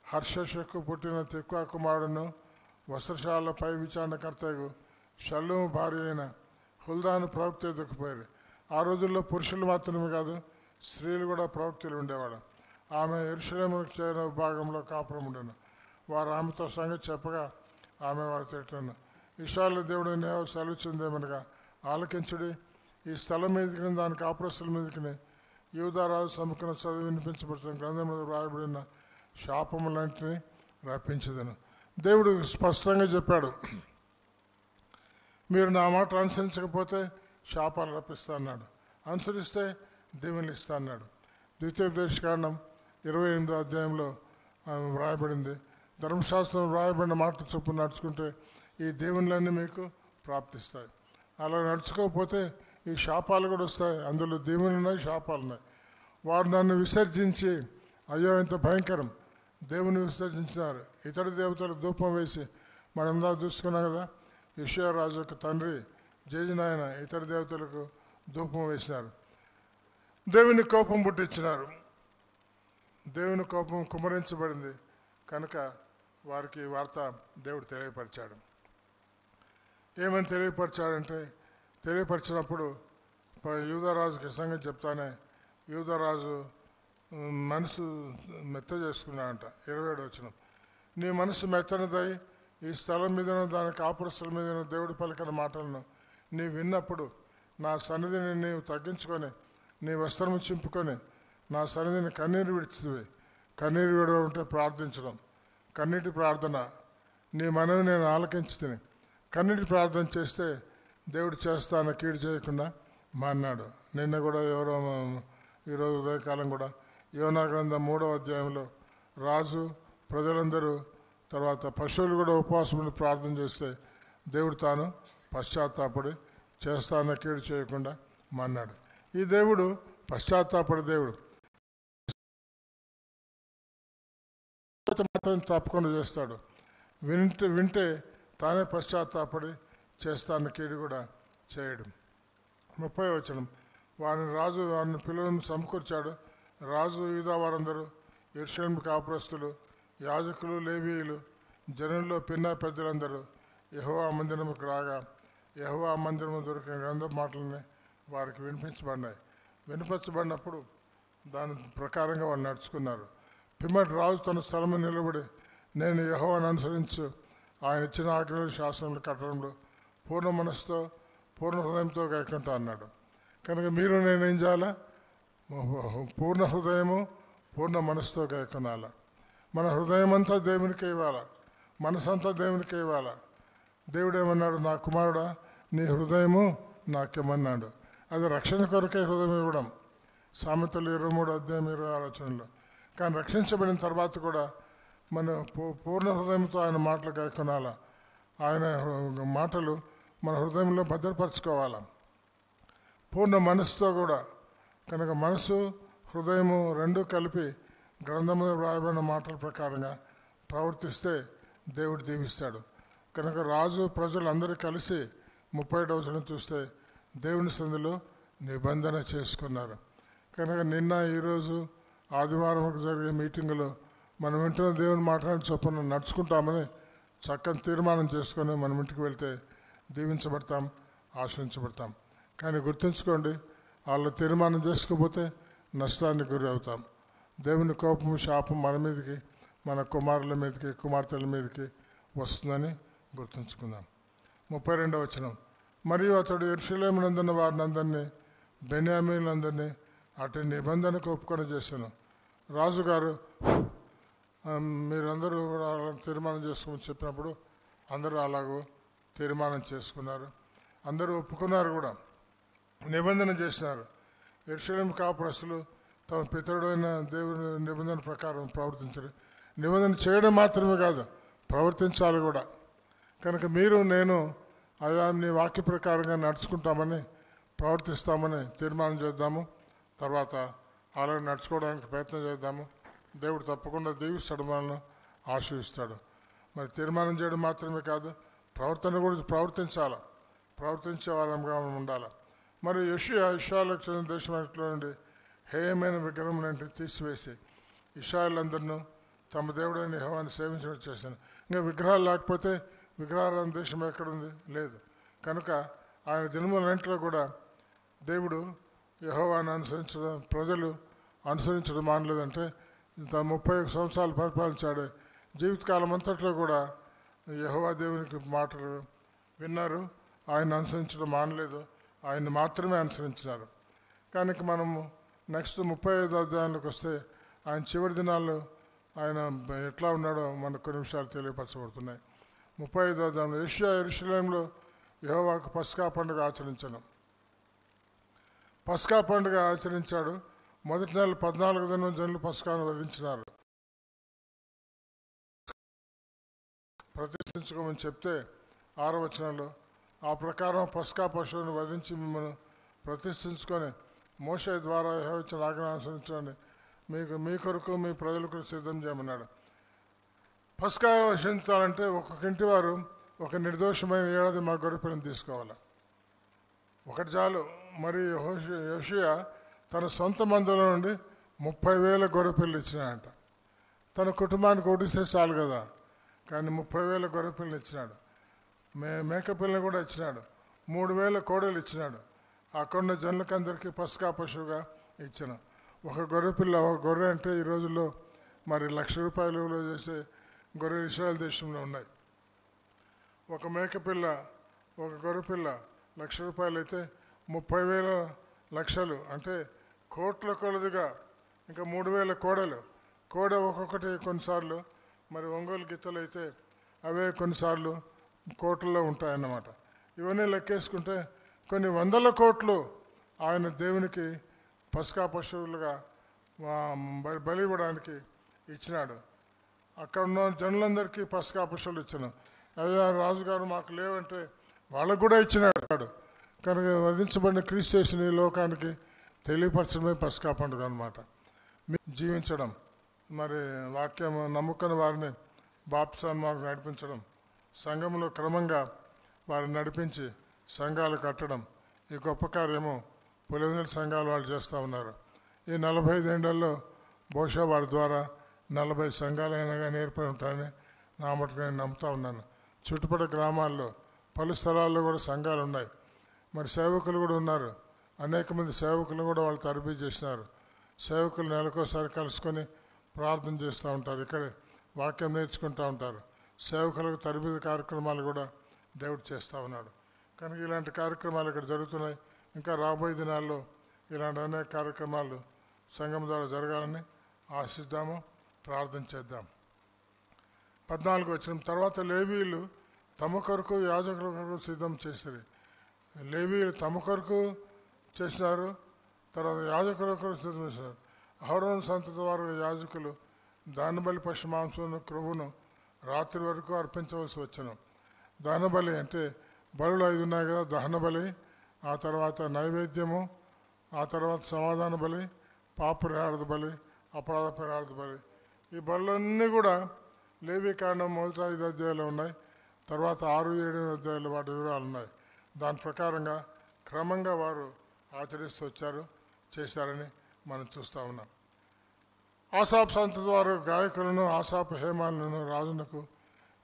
హర్షషకు పుట్టిన తెక్కువ కుమారుడును వస్త్రశాలపై విచారణకర్తకు షల్లూము భార్య అయిన హుల్దాను ప్రవక్త ఎదుకుపోయారు. ఆ రోజుల్లో పురుషులు మాత్రమే కాదు, స్త్రీలు కూడా ప్రవక్తలు ఉండేవాడు. ఆమె యెరూషలేముకు చేరిన భాగంలో కాపురం ఉండను. వారు ఆమెతో సంగతి చెప్పగా ఆమె వారు తిట్టను. ఇశ్రాయేలు దేవుడు నేను సెలవుచ్చిందేమనగా, ఆలకించుడి, ఈ స్థలం మీదకి దాని కాపురస్తుల మీదకి యూదారాజు సముఖం చదివి వినిపించబడుతున్న గ్రంథంలో రాయబడిన శాపములంటిని రప్పించదను. దేవుడు స్పష్టంగా చెప్పాడు, మీరు నా మాట అనుసరించకపోతే శాపాలు రప్పిస్తా అన్నాడు, అనుసరిస్తే దీవెనలు ఇస్తా అన్నాడు. ద్వితీయోపదేశకాండం 28వ అధ్యాయంలో వ్రాయబడింది. ధర్మశాస్త్రం వ్రాయబడిన మాట చొప్పున నడుచుకుంటే ఈ దీవెనలన్నీ మీకు ప్రాప్తిస్తాయి. అలా నడుచుకోకపోతే ఈ శాపాలు కూడా వస్తాయి. అందులో దీవెనలు ఉన్నాయి, శాపాలు ఉన్నాయి. వారు నన్ను విసర్జించి, అయ్యో ఎంత భయంకరం, దేవుని విసర్జించినారు. ఇతడి దేవతలు ధూపం వేసి, మనం ఇందాక చూసుకున్నాం కదా, యెషయా రాజు యొక్క తండ్రి జేజినాయన ఇతర దేవతలకు ధూపం వేసినారు. దేవుని కోపం పుట్టించినారు. దేవుని కోపం కుమ్మరించబడింది కనుక వారికి వార్త దేవుడు తెలియపరిచాడు. ఏమని తెలియపరిచాడంటే, తెలియపరిచినప్పుడు యూదారాజుకి సంగతి చెప్తానే యూదారాజు మనసు మెత్త చేసుకున్నాడంట. 27వ వచనం. నీ మనసు మెత్తనిదై ఈ స్థలం మీద దాని కాపురస్తుల మీద దేవుడు పలికిన మాటలను నీవు విన్నప్పుడు నా సన్నిధిని నీవు తగ్గించుకొని నీ వస్త్రము చింపుకొని నా సన్నిధిని కన్నీరు విడిచితివి. కన్నీరు విడవడం అంటే ప్రార్థించడం, కన్నీటి ప్రార్థన. నీ మనవి నేను ఆలకించుతిని. కన్నీటి ప్రార్థన చేస్తే దేవుడు చేస్తాన కీడు చేయకుండా మాన్నాడు. నిన్న కూడా ఎవరో ఈరోజు ఉదయకాలం కూడా యోనా గ్రంథం 3వ అధ్యాయంలో రాజు ప్రజలందరూ తర్వాత పశువులు కూడా ఉపవాసం ప్రార్థన చేస్తే దేవుడు తాను పశ్చాత్తాపడి చేస్తాన కీడు చేయకుండా మాన్నాడు. ఈ దేవుడు పశ్చాత్తాపడి దేవుడు. మాత్రం తప్పకుండా చేస్తాడు. వింటే తానే పశ్చాత్తాపడి చేస్తాన కీడు కూడా చేయడం. 30వ వచనం. వారిని పిల్లలను సమకూర్చాడు. రాజు యూదా వారందరూ, యెరూషలేము కాపురస్తులు, యాజకులు, లేవీయులు, జనుల్లో పిన్న పెద్దలందరూ యెహోవా మందిరముకు రాగా యెహోవా మందిరము దొరికిన గ్రంథ మాటలని వారికి వినిపించబడినాయి. వినిపించబడినప్పుడు దాని ప్రకారంగా వాళ్ళు నడుచుకున్నారు. పిమ్మటి రాజు తన స్థలము నిలబడి, నేను యెహోవాను అనుసరించు, ఆయన ఇచ్చిన ఆజ్ఞలు, శాసనములు, కట్టడంలో పూర్ణ మనసుతో పూర్ణ హృదయంతో గైకుంటా అన్నాడు. కనుక మీరు నేనేం చేయాలా? పూర్ణ హృదయము పూర్ణ మనసుతో గైకొనాల. మన హృదయం అంతా దేవునికి ఇవ్వాలా, మనసంతా దేవునికి ఇవ్వాలా. దేవుడు ఏమన్నాడు? నా కుమారుడా, నీ హృదయము నాకేమన్నాడు. అది రక్షణ కొరకే హృదయం ఇవ్వడం. సామెతలు 23వ అధ్యాయం 26వ వచనంలో. కానీ రక్షించబడిన తర్వాత కూడా మన పూర్ణ హృదయంతో ఆయన మాటలు గైకొనాలా. ఆయన మాటలు మన హృదయంలో భద్రపరచుకోవాలా, పూర్ణ మనసుతో కూడా. కనుక మనసు హృదయము రెండూ కలిపి గ్రంథంలో వ్రాయబడిన మాటల ప్రకారంగా ప్రవర్తిస్తే దేవుడు దీవిస్తాడు. కనుక రాజు ప్రజలు అందరూ కలిసి 37వ వచనం చూస్తే దేవుని సంధిలో నిబంధన చేసుకున్నారు. కనుక నిన్న ఈరోజు ఆదివారం జరిగే మీటింగులో మనం వింటున్న దేవుని మాట్లాడి చొప్పున నడుచుకుంటామని చక్కని తీర్మానం చేసుకొని మనం ఇంటికి వెళ్తే దీవించబడతాం, ఆశ్రయించబడతాం. కానీ గుర్తుంచుకోండి, వాళ్ళు తీర్మానం చేసుకోకపోతే నష్టానికి గురి అవుతాం. దేవుని కోపం శాపం మన మీదకి, మన కుమారుల మీదకి, కుమార్తెల మీదకి వస్తుందని గుర్తుంచుకుందాం. 32వ వచనం, మరియు అతడు యెరూషలేమునందున్న వారిని అందరినీ, బెన్యామీనులందరినీ అటు నిబంధనకు ఒప్పుకొని చేశాను. రాజుగారు మీరందరూ తీర్మానం చేసుకోమని చెప్పినప్పుడు అందరూ అలాగూ తీర్మానం చేసుకున్నారు. అందరూ ఒప్పుకున్నారు కూడా, నిబంధన చేసినారు. యెరూషలేము కాపురస్తులు తమ పితరుడైన దేవుని నిబంధన ప్రకారం ప్రవర్తించారు. నిబంధన చేయడం మాత్రమే కాదు, ప్రవర్తించాలి కూడా. కనుక మీరు నేను అయా నీ వాక్య ప్రకారంగా నడుచుకుంటామని, ప్రవర్తిస్తామని తీర్మానం చేద్దాము. తర్వాత అలా నడుచుకోవడానికి ప్రయత్నం చేద్దాము. దేవుడు తప్పకుండా దీవిస్తాడు, మనల్ని ఆశీర్వదిస్తాడు. మరి తీర్మానం చేయడం మాత్రమే కాదు, ప్రవర్తన కూడా ప్రవర్తించాలి, ప్రవర్తించే వాళ్ళంగా మనం ఉండాలి. మరి ఇశ్రాయేలుకు చెందిన దేశంలో నుండి హేయమైన విగ్రహం అంటే తీసివేసి ఇశ్రాయేలులందరినూ తమ దేవుడైన యెహోవాను సేవించడం చేశాను. ఇంకా విగ్రహాలు లేకపోతే విగ్రహాల దేశం ఎక్కడుంది? లేదు. కనుక ఆయన దినములన్నింటిలో కూడా దేవుడు యెహోవాను అనుసరించడం, ప్రజలు అనుసరించడం మానలేదంటే 31 సంవత్సరాలు పరిపాలించాడు. జీవితకాలం అంతట్లో కూడా యెహోవా దేవునికి మాటలు విన్నారు, ఆయన అనుసరించడం మానలేదు, ఆయన మాత్రమే అనుసరించినారు. కనుక మనము నెక్స్ట్ 35వ అధ్యాయంలోకి వస్తే ఆయన చివరి దినాల్లో ఆయన ఎట్లా ఉన్నాడో మనకు కొన్ని విషయాలు తెలియపరచబడుతున్నాయి. 35వ అధ్యాయంలో యెరూషలేములో యెహోవాకు పస్కా పండుగ ఆచరించను. పస్కా పండుగ ఆచరించాడు. మొదటి నెల 14వ దినం జనులు పస్కాను వధించినారు. ప్రతిష్ఠించుకోమని చెప్తే 6వ వచనంలో ఆ ప్రకారం పస్కా పశువును వధించి మిమ్మల్ని ప్రతిష్ఠించుకొని మోషే ద్వారా యెహోవా ఇచ్చిన ఆజ్ఞను అనుసరించండి, మీ కొరకు మీ ప్రజల కొరకు సిద్ధం చేయమన్నాడు. పస్కా వధించాలంటే ఒక్కొక్క ఇంటి వారు ఒక నిర్దోషమైన ఏడాది మా గొర్రెపిల్లని తీసుకోవాలి, ఒకటి చాలు. మరి యోషియా తన సొంత మందుల నుండి 30,000 గొర్రెపిల్లలు ఇచ్చినాడంట. తన కుటుంబానికి ఓడిస్తే చాలు కదా, కానీ 30,000 గొర్రెపిల్లలు ఇచ్చినాడు. మేకపిల్లని కూడా ఇచ్చినాడు. 3,000 కోడలు ఇచ్చినాడు. అక్కడున్న జనులకందరికీ పస్కా పశువుగా ఇచ్చాను. ఒక గొర్రెపిల్ల, ఒక గొర్రె అంటే ఈ రోజుల్లో మరి ₹1,00,000 విలువ చేసే గొర్రె ఇశ్రాయేల్ దేశంలో ఉన్నాయి. ఒక మేకపిల్ల, ఒక గొర్రెపిల్ల ₹1,00,000 అయితే 30,000 లక్షలు అంటే కోట్ల కొలదిగా. ఇంకా 3,000 కోడలు. కోడ ఒక్కొక్కటి కొన్నిసార్లు మరి ఒంగోలు గిత్తలు అయితే అవే కొన్నిసార్లు కోట్లలో ఉంటాయన్నమాట. ఇవన్నీ లెక్కేసుకుంటే కొన్ని 100 కోట్లు ఆయన దేవునికి పస్కా పశువులుగా బలి ఇవ్వడానికి ఇచ్చినాడు. అక్కడ ఉన్న జనులందరికీ పస్కా పశువులు ఇచ్చాను. అయ్యా రాజుగారు మాకు లేవంటే వాళ్ళకు కూడా ఇచ్చినాడు. కనుక వధించబడిన క్రీస్తు యేసుని ఈ లోకానికి తెలియపరచడమే పస్కా పండుగ అన్నమాట. జీవించడం, మరి వాక్యం నమ్ముకున్న వారిని బాప్తిస్మం నడిపించడం, సంఘంలో క్రమంగా వారిని నడిపించి సంఘాలు కట్టడం, ఈ గొప్ప కార్యము పులివెందుల సంఘాలు వాళ్ళు చేస్తూ ఉన్నారు. ఈ 45 ఏళ్లలో బహుశా వారి ద్వారా 40 సంఘాలైనా కానీ ఏర్పడి ఉంటాయని నా మటుకు నేను నమ్ముతా ఉన్నాను. చుట్టుపక్కల గ్రామాల్లో పలు స్థలాల్లో కూడా సంఘాలు ఉన్నాయి. మరి సేవకులు కూడా ఉన్నారు. అనేక మంది సేవకులు కూడా వాళ్ళు తరబీ చేసినారు. సేవకులు నెలకోసారి కలుసుకొని ప్రార్థన చేస్తూ ఉంటారు, ఇక్కడే వాక్యం నేర్చుకుంటూ ఉంటారు. సేవకులకు తరబీదు కార్యక్రమాలు కూడా దేవుడు చేస్తూ ఉన్నాడు. కనుక ఇలాంటి కార్యక్రమాలు ఇక్కడ జరుగుతున్నాయి. ఇంకా రాబోయే దినాల్లో ఇలాంటి అనేక కార్యక్రమాలు సంఘం ద్వారా జరగాలని ఆశిద్దాము, ప్రార్థన చేద్దాం. 14 వచ్చిన తర్వాత లేవీయులు తమ కొరకు యాజకుల కొరకు సిద్ధం చేశారు. లేవీయులు తమ కొరకు చేసినారు, తర్వాత యాజకుల కొరకు సిద్ధం చేశారు. అహరోను సంతతి వారు యాజకులు దానబలి పశు మాంసమును క్రొవ్వును రాత్రి వరకు అర్పించవలసి వచ్చను. దానబలి అంటే బలులు 5 ఉన్నాయి కదా, దహన బలి, ఆ తర్వాత నైవేద్యము, ఆ తర్వాత సమాధాన బలి, పాపరిహారద బలి, అపరాధ పరిహారద బలి. ఈ బలులన్నీ కూడా లేవీ కాండం మొదటి 5 అధ్యాయాలు ఉన్నాయి. తర్వాత 6, 7 అధ్యాయాలు వాటి వివరాలు ఉన్నాయి. దాని ప్రకారంగా క్రమంగా వారు ఆచరిస్తూ వచ్చారు, చేశారని మనం చూస్తూ ఉన్నాం. ఆసాపు సంతతి వారు గాయకులను, ఆసాపు హేమాలను రాజునకు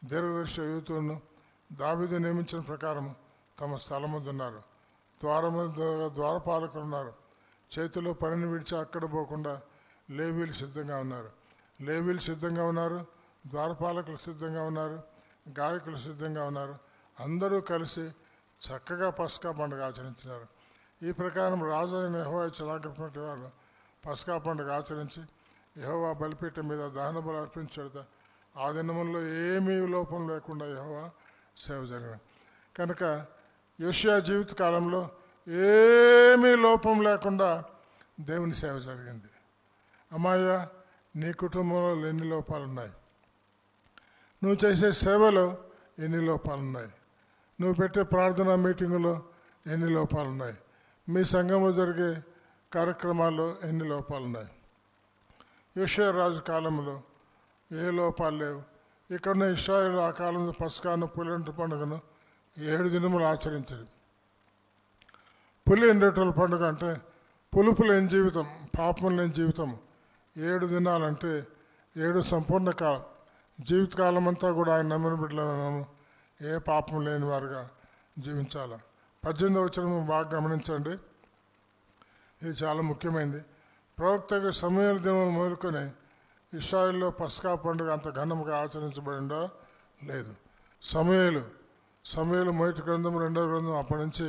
దీర్ఘదర్శి యూతులను దావీదు నియమించిన ప్రకారం తమ స్థలం ముందు ఉన్నారు. ద్వారపాలకులు ఉన్నారు. చేతిలో పనిని విడిచి అక్కడ పోకుండా లేవీలు సిద్ధంగా ఉన్నారు. లేవీలు సిద్ధంగా ఉన్నారు, ద్వారపాలకులు సిద్ధంగా ఉన్నారు, గాయకులు సిద్ధంగా ఉన్నారు. అందరూ కలిసి చక్కగా పస్కా పండుగ ఆచరించినారు. ఈ ప్రకారం రాజు అయిన యెహోవా చెలాగొట్టినటువంటి వారు పస్కా పండుగ ఆచరించి యెహోవా బలిపీఠం మీద దహన బలి అర్పించేట ఆ దినముల్లో ఏమీ లోపం లేకుండా యెహోవా సేవ జరిగింది. కనుక యోషియా జీవిత కాలంలో ఏమీ లోపం లేకుండా దేవుని సేవ జరిగింది. అమ్మాయ్య, నీ కుటుంబంలో ఎన్ని లోపాలున్నాయి? నువ్వు చేసే సేవలో ఎన్ని లోపాలున్నాయి? నువ్వు పెట్టే ప్రార్థనా మీటింగులో ఎన్ని లోపాలున్నాయి? మీ సంఘంలో జరిగే కార్యక్రమాల్లో ఎన్ని లోపాలున్నాయి? యోషియా రాజు కాలంలో ఏ లోపాలు లేవు. ఇక్కడున్న ఇశ్రాయేలు ఆ కాలంలో పస్కాను పులింటి పండుగను 7 దినములు ఆచరించింది. పులి ఎండేటోళ్ళ పండుగ అంటే పులుపు లేని జీవితం, పాపం లేని జీవితం. 7 దినాలంటే 7 సంపూర్ణ కాలం, జీవితకాలం అంతా కూడా ఆయన నమ్మిన బిడ్డలను ఏ పాపం లేని వారుగా జీవించాలి. 18వ వచనం బాగా గమనించండి, ఇది చాలా ముఖ్యమైనది. ప్రవక్తగా సమూయేలు దినం మొదలుకొని ఇశ్రాయేలులో పస్కా పండుగ అంత ఘనంగా ఆచరించబడిందో లేదు. సమూయేలు మొదటి గ్రంథం, 2వ గ్రంథం, అప్పటి నుంచి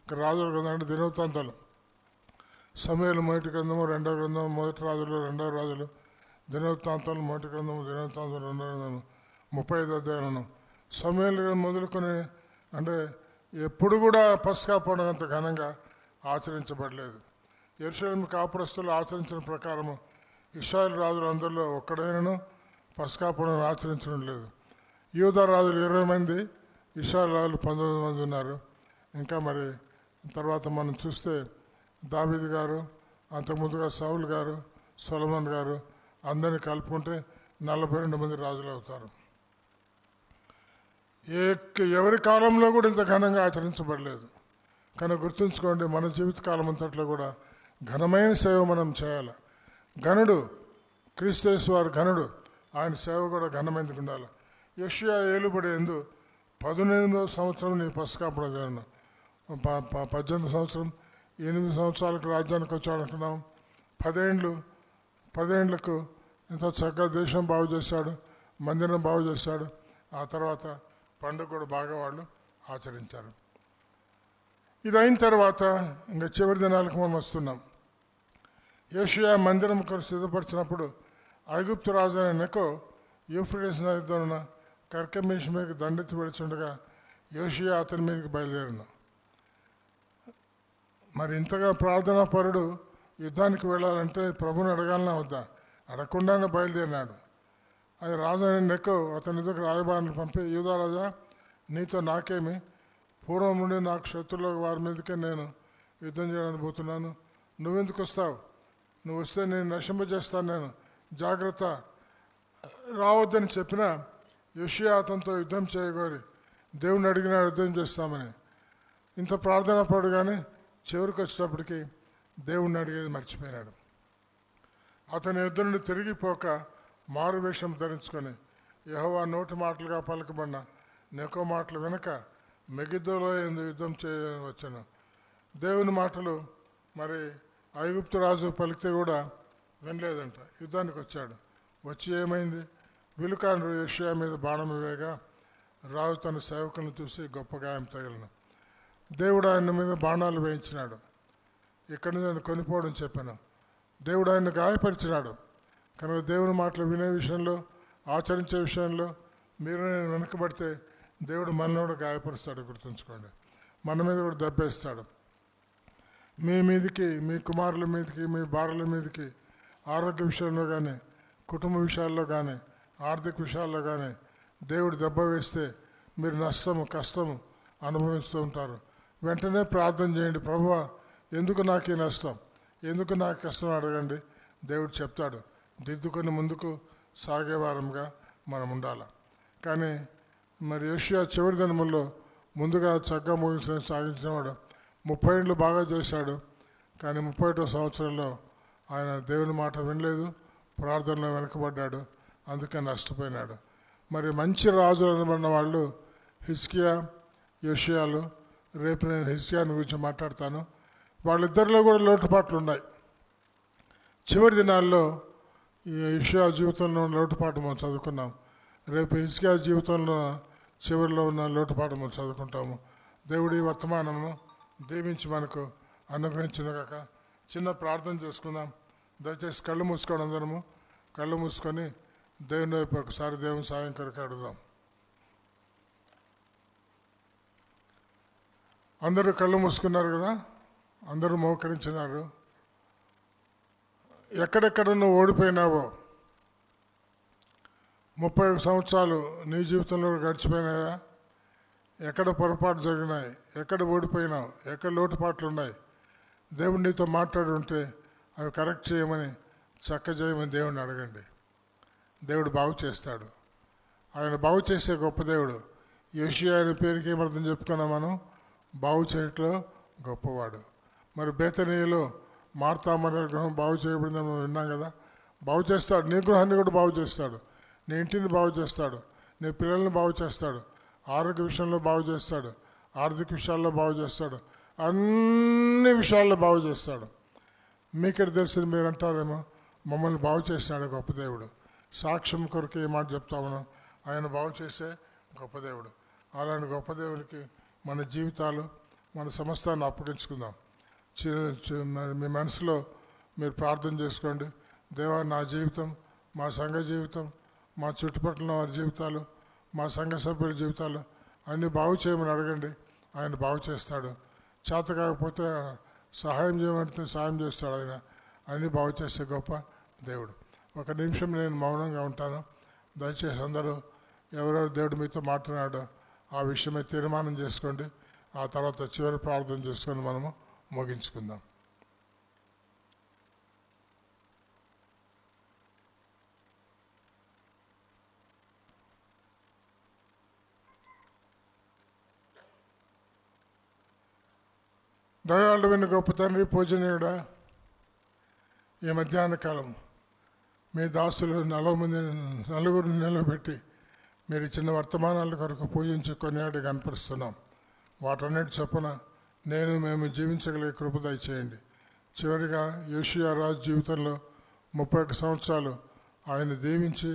రాజుల గ్రంథం అంటే దినవృత్తాంతాలు. సమూయేలు మొదటి గ్రంథము, 2వ గ్రంథం, మొదటి రాజులు, 2వ రాజులు, దినవృత్తాంతాలు, మొదటి గ్రంథము, దినవృత్తాంతం, 2వ గ్రంథం, 35 అధ్యాయాలను సమూయేలు మొదలుకొని అంటే ఎప్పుడు కూడా పస్కా పండుగ అంత ఘనంగా ఆచరించబడలేదు. యెరూషలేము కాపురస్తులు ఆచరించిన ప్రకారము ఇశ్రాయేలు రాజులు అందరిలో ఒక్కడైనను పస్కా పండుగను ఆచరించడం లేదు. యూదా రాజులు 20 మంది, ఇశ్రాయేలు రాజులు 19 మంది ఉన్నారు. ఇంకా మరి తర్వాత మనం చూస్తే దావీదు గారు, అంతకుముందుగా సౌలు గారు, సొలొమోన్ గారు అందరినీ కలుపుకుంటే 42 మంది రాజులు అవుతారు. ఎవరి కాలంలో కూడా ఇంత ఘనంగా ఆచరించబడలేదు. కనుక గుర్తుంచుకోండి, మన జీవిత కాలం అంతట్లో కూడా ఘనమైన సేవ మనం చేయాలి. ఘనుడు క్రీస్తు వారు ఘనుడు, ఆయన సేవ కూడా ఘనమైనది ఉండాలి. యెషయా ఏలుబడి ఎందు 18వ సంవత్సరం నీ పస్కా పండుగ జరిగిన 18వ సంవత్సరం 8 సంవత్సరాలకు రాజ్యానికి వచ్చాడు అంటున్నాం. 10 ఏండ్లకు ఎంతో చక్కగా దేశం బాగు చేశాడు, మందిరం బాగు చేశాడు. ఆ తర్వాత పండుగ కూడా బాగా వాళ్ళు ఆచరించారు. ఇది అయిన తర్వాత ఇంకా చివరి దినాలకు మనం వస్తున్నాం. యోషియా మందిరం కొరకు సిద్ధపరిచినప్పుడు ఐగుప్తు రాజు అయిన నెకో యూఫ్రటీస్ నదితో ఉన్న కర్కెమీషు మీదకి దండెత్తి వెళుచుండగా యోషియా అతని మీదకి బయలుదేరిన. మరి ఇంతగా ప్రార్థనా పరుడు యుద్ధానికి వెళ్ళాలంటే ప్రభుని అడగాలన్నా వద్దా? అడగకుండానే బయలుదేరినాడు. అది రాజు అయిన నెకో అతని దగ్గర రాయబారిని పంపి, యూదా రాజా, నీతో నాకేమి? పూర్వం నుండి నాకు శత్రువుల వారి మీదకే నేను యుద్ధం చేయడానికి పోతున్నాను. నువ్వెందుకు వస్తావు? నువ్వు వస్తే నేను నశింపజేస్తాను, నేను జాగ్రత్త, రావద్దని చెప్పిన యోషియా అతనితో యుద్ధం చేయగోరి దేవుని అడిగిన యుద్ధం చేస్తామని. ఇంత ప్రార్థన పడు కానీ చివరికి వచ్చేటప్పటికి దేవుణ్ణి అడిగేది మర్చిపోయినాడు. అతని యుద్ధం నుండి తిరిగిపోక మారు వేషం ధరించుకొని యెహోవా నోటి మాటలుగా పలకబడిన నెకో మాటలు వెనక మెగిద్దోలో యుద్ధం చేయవచ్చును. దేవుని మాటలు మరి ఐగుప్తు రాజు పలికితే కూడా వినలేదంట. యుద్ధానికి వచ్చాడు. వచ్చి ఏమైంది? విలుకాండ్రు యోషియా మీద బాణం వేయగా రాజు తన సేవకులను చూసి గొప్ప గాయం తగిలిన. దేవుడు ఆయన మీద బాణాలు వేయించినాడు. ఇక్కడి నుంచి నేను కొనిపోవడం చెప్పాను. దేవుడు ఆయన్ని గాయపరిచినాడు. కనుక దేవుని మాటలు వినే విషయంలో, ఆచరించే విషయంలో మీరు నేను వెనకబడితే దేవుడు మనల్ని కూడా గాయపరుస్తాడు. గుర్తుంచుకోండి. మన మీద కూడా దెబ్బేస్తాడు. మీ మీదకి, మీ కుమారుల మీదకి, మీ భార్యల మీదకి ఆరోగ్య విషయంలో కానీ, కుటుంబ విషయాల్లో కానీ, ఆర్థిక విషయాల్లో కానీ దేవుడు దెబ్బ వేస్తే మీరు నష్టము, కష్టము అనుభవిస్తూ ఉంటారు. వెంటనే ప్రార్థన చేయండి. ప్రభువా, ఎందుకు నాకు ఈ నష్టం, ఎందుకు నాకు కష్టం అడగండి. దేవుడు చెప్తాడు. దిద్దుకొని ముందుకు సాగేవారంగా మనం ఉండాలి. కానీ మరి యోషియా చివరి దినముల్లో ముందుగా చక్కగా ముగించిన సాగించినవాడు 30 ఏళ్ళు బాగా చేశాడు. కానీ 31వ సంవత్సరంలో ఆయన దేవుని మాట వినలేదు, ప్రార్థనలో వెనకబడ్డాడు. అందుకే నష్టపోయినాడు. మరి మంచి రాజులు అనబడిన వాళ్ళు హిజ్కియా, యోషియాలు. రేపు నేను హిజ్కియాని గురించి మాట్లాడతాను. వాళ్ళిద్దరిలో కూడా లోటుపాట్లు ఉన్నాయి. చివరి దినాల్లో ఈ యెషయా జీవితంలో ఉన్న లోటుపాటు మనం చదువుకున్నాం. రేపు హిజ్కియా జీవితంలో చివరిలో ఉన్న లోటుపాటు మనం చదువుకుంటాము. దేవుడి వర్తమానము దీవించి మనకు అనుగ్రహించుగాక. చిన్న ప్రార్థన చేసుకుందాం. దయచేసి కళ్ళు మూసుకోవడం, అందరము కళ్ళు మూసుకొని దేవుని వైపు ఒకసారి దేవుని సాయం కొరకు అడుగుదాం. అందరూ కళ్ళు మూసుకున్నారు కదా, అందరూ మోకరించినారు. ఎక్కడెక్కడ నువ్వు ఓడిపోయినావో, 30 సంవత్సరాలు నీ జీవితంలో గడిచిపోయినాయా? ఎక్కడ పొరపాటు జరిగినాయి? ఎక్కడ ఓడిపోయినావు? ఎక్కడ లోటుపాట్లు ఉన్నాయి? దేవుడు నీతో మాట్లాడి ఉంటే అవి కరెక్ట్ చేయమని, చేయమని దేవుడిని అడగండి. దేవుడు బాగు చేస్తాడు. ఆయన బాగు చేసే గొప్ప దేవుడు. యెషయా అనే పేరుకి ఏమర్థం చెప్పుకున్నాం మనం? బాగు చేయట్లో గొప్పవాడు. మరి బేతనీయులో మార్తా మరియ గృహం బాగు చేయబడిందని మనం విన్నాం కదా. బాగు చేస్తాడు. నీ గృహాన్ని కూడా బాగు చేస్తాడు. నీ ఇంటిని బాగు చేస్తాడు. నీ పిల్లల్ని బాగు చేస్తాడు. ఆరోగ్య విషయంలో బాగు చేస్తాడు. ఆర్థిక విషయాల్లో బాగు చేస్తాడు. అన్ని విషయాల్లో బాగు చేస్తాడు. మీకెక్కడ తెలిసింది? మీరు అంటారేమో, మమ్మల్ని బాగు చేసినాడు గొప్ప దేవుడు. సాక్ష్యం కొరకు ఏ మాట చెప్తామను? ఆయన బాగు చేసే గొప్ప దేవుడు. అలాంటి గొప్ప దేవునికి మన జీవితాలు, మన సమస్తాన్ని అప్పగించుకుందాం. మీ మనసులో మీరు ప్రార్థన చేసుకోండి. దేవా, నా జీవితం, మా సంఘ జీవితం, మా చుట్టుపక్కల వారి జీవితాలు, మా సంఘ సభ్యుల జీవితాలు అన్నీ బాగు చేయమని అడగండి. ఆయన బాగు చేస్తాడు. చేత కాకపోతే సహాయం చేయమంటే సహాయం చేస్తాడు. ఆయన అన్నీ బాగు చేసే గొప్ప దేవుడు. ఒక నిమిషం నేను మౌనంగా ఉంటాను. దయచేసి అందరూ ఎవరెవరు దేవుడు మీతో మాట్లాడాడో ఆ విషయమై తీర్మానం చేసుకోండి. ఆ తర్వాత చివరి ప్రార్థన చేసుకొని మనము ముగించుకుందాం. దయాళువైన గొప్ప తండ్రి, పూజనీయుడా, ఈ మధ్యాహ్న కాలం మీ దాసులు 40 మంది నలుగురిని నిలబెట్టి మీరు ఇచ్చిన వర్తమానాల కొరకు పూజించి కొనియాడి కనపరుస్తున్నాం. వాటన్నిటి చొప్పున మేము జీవించగలిగే కృప దయచేయండి. చివరిగా యెషయా రాజు జీవితంలో 31 సంవత్సరాలు ఆయన దీవించి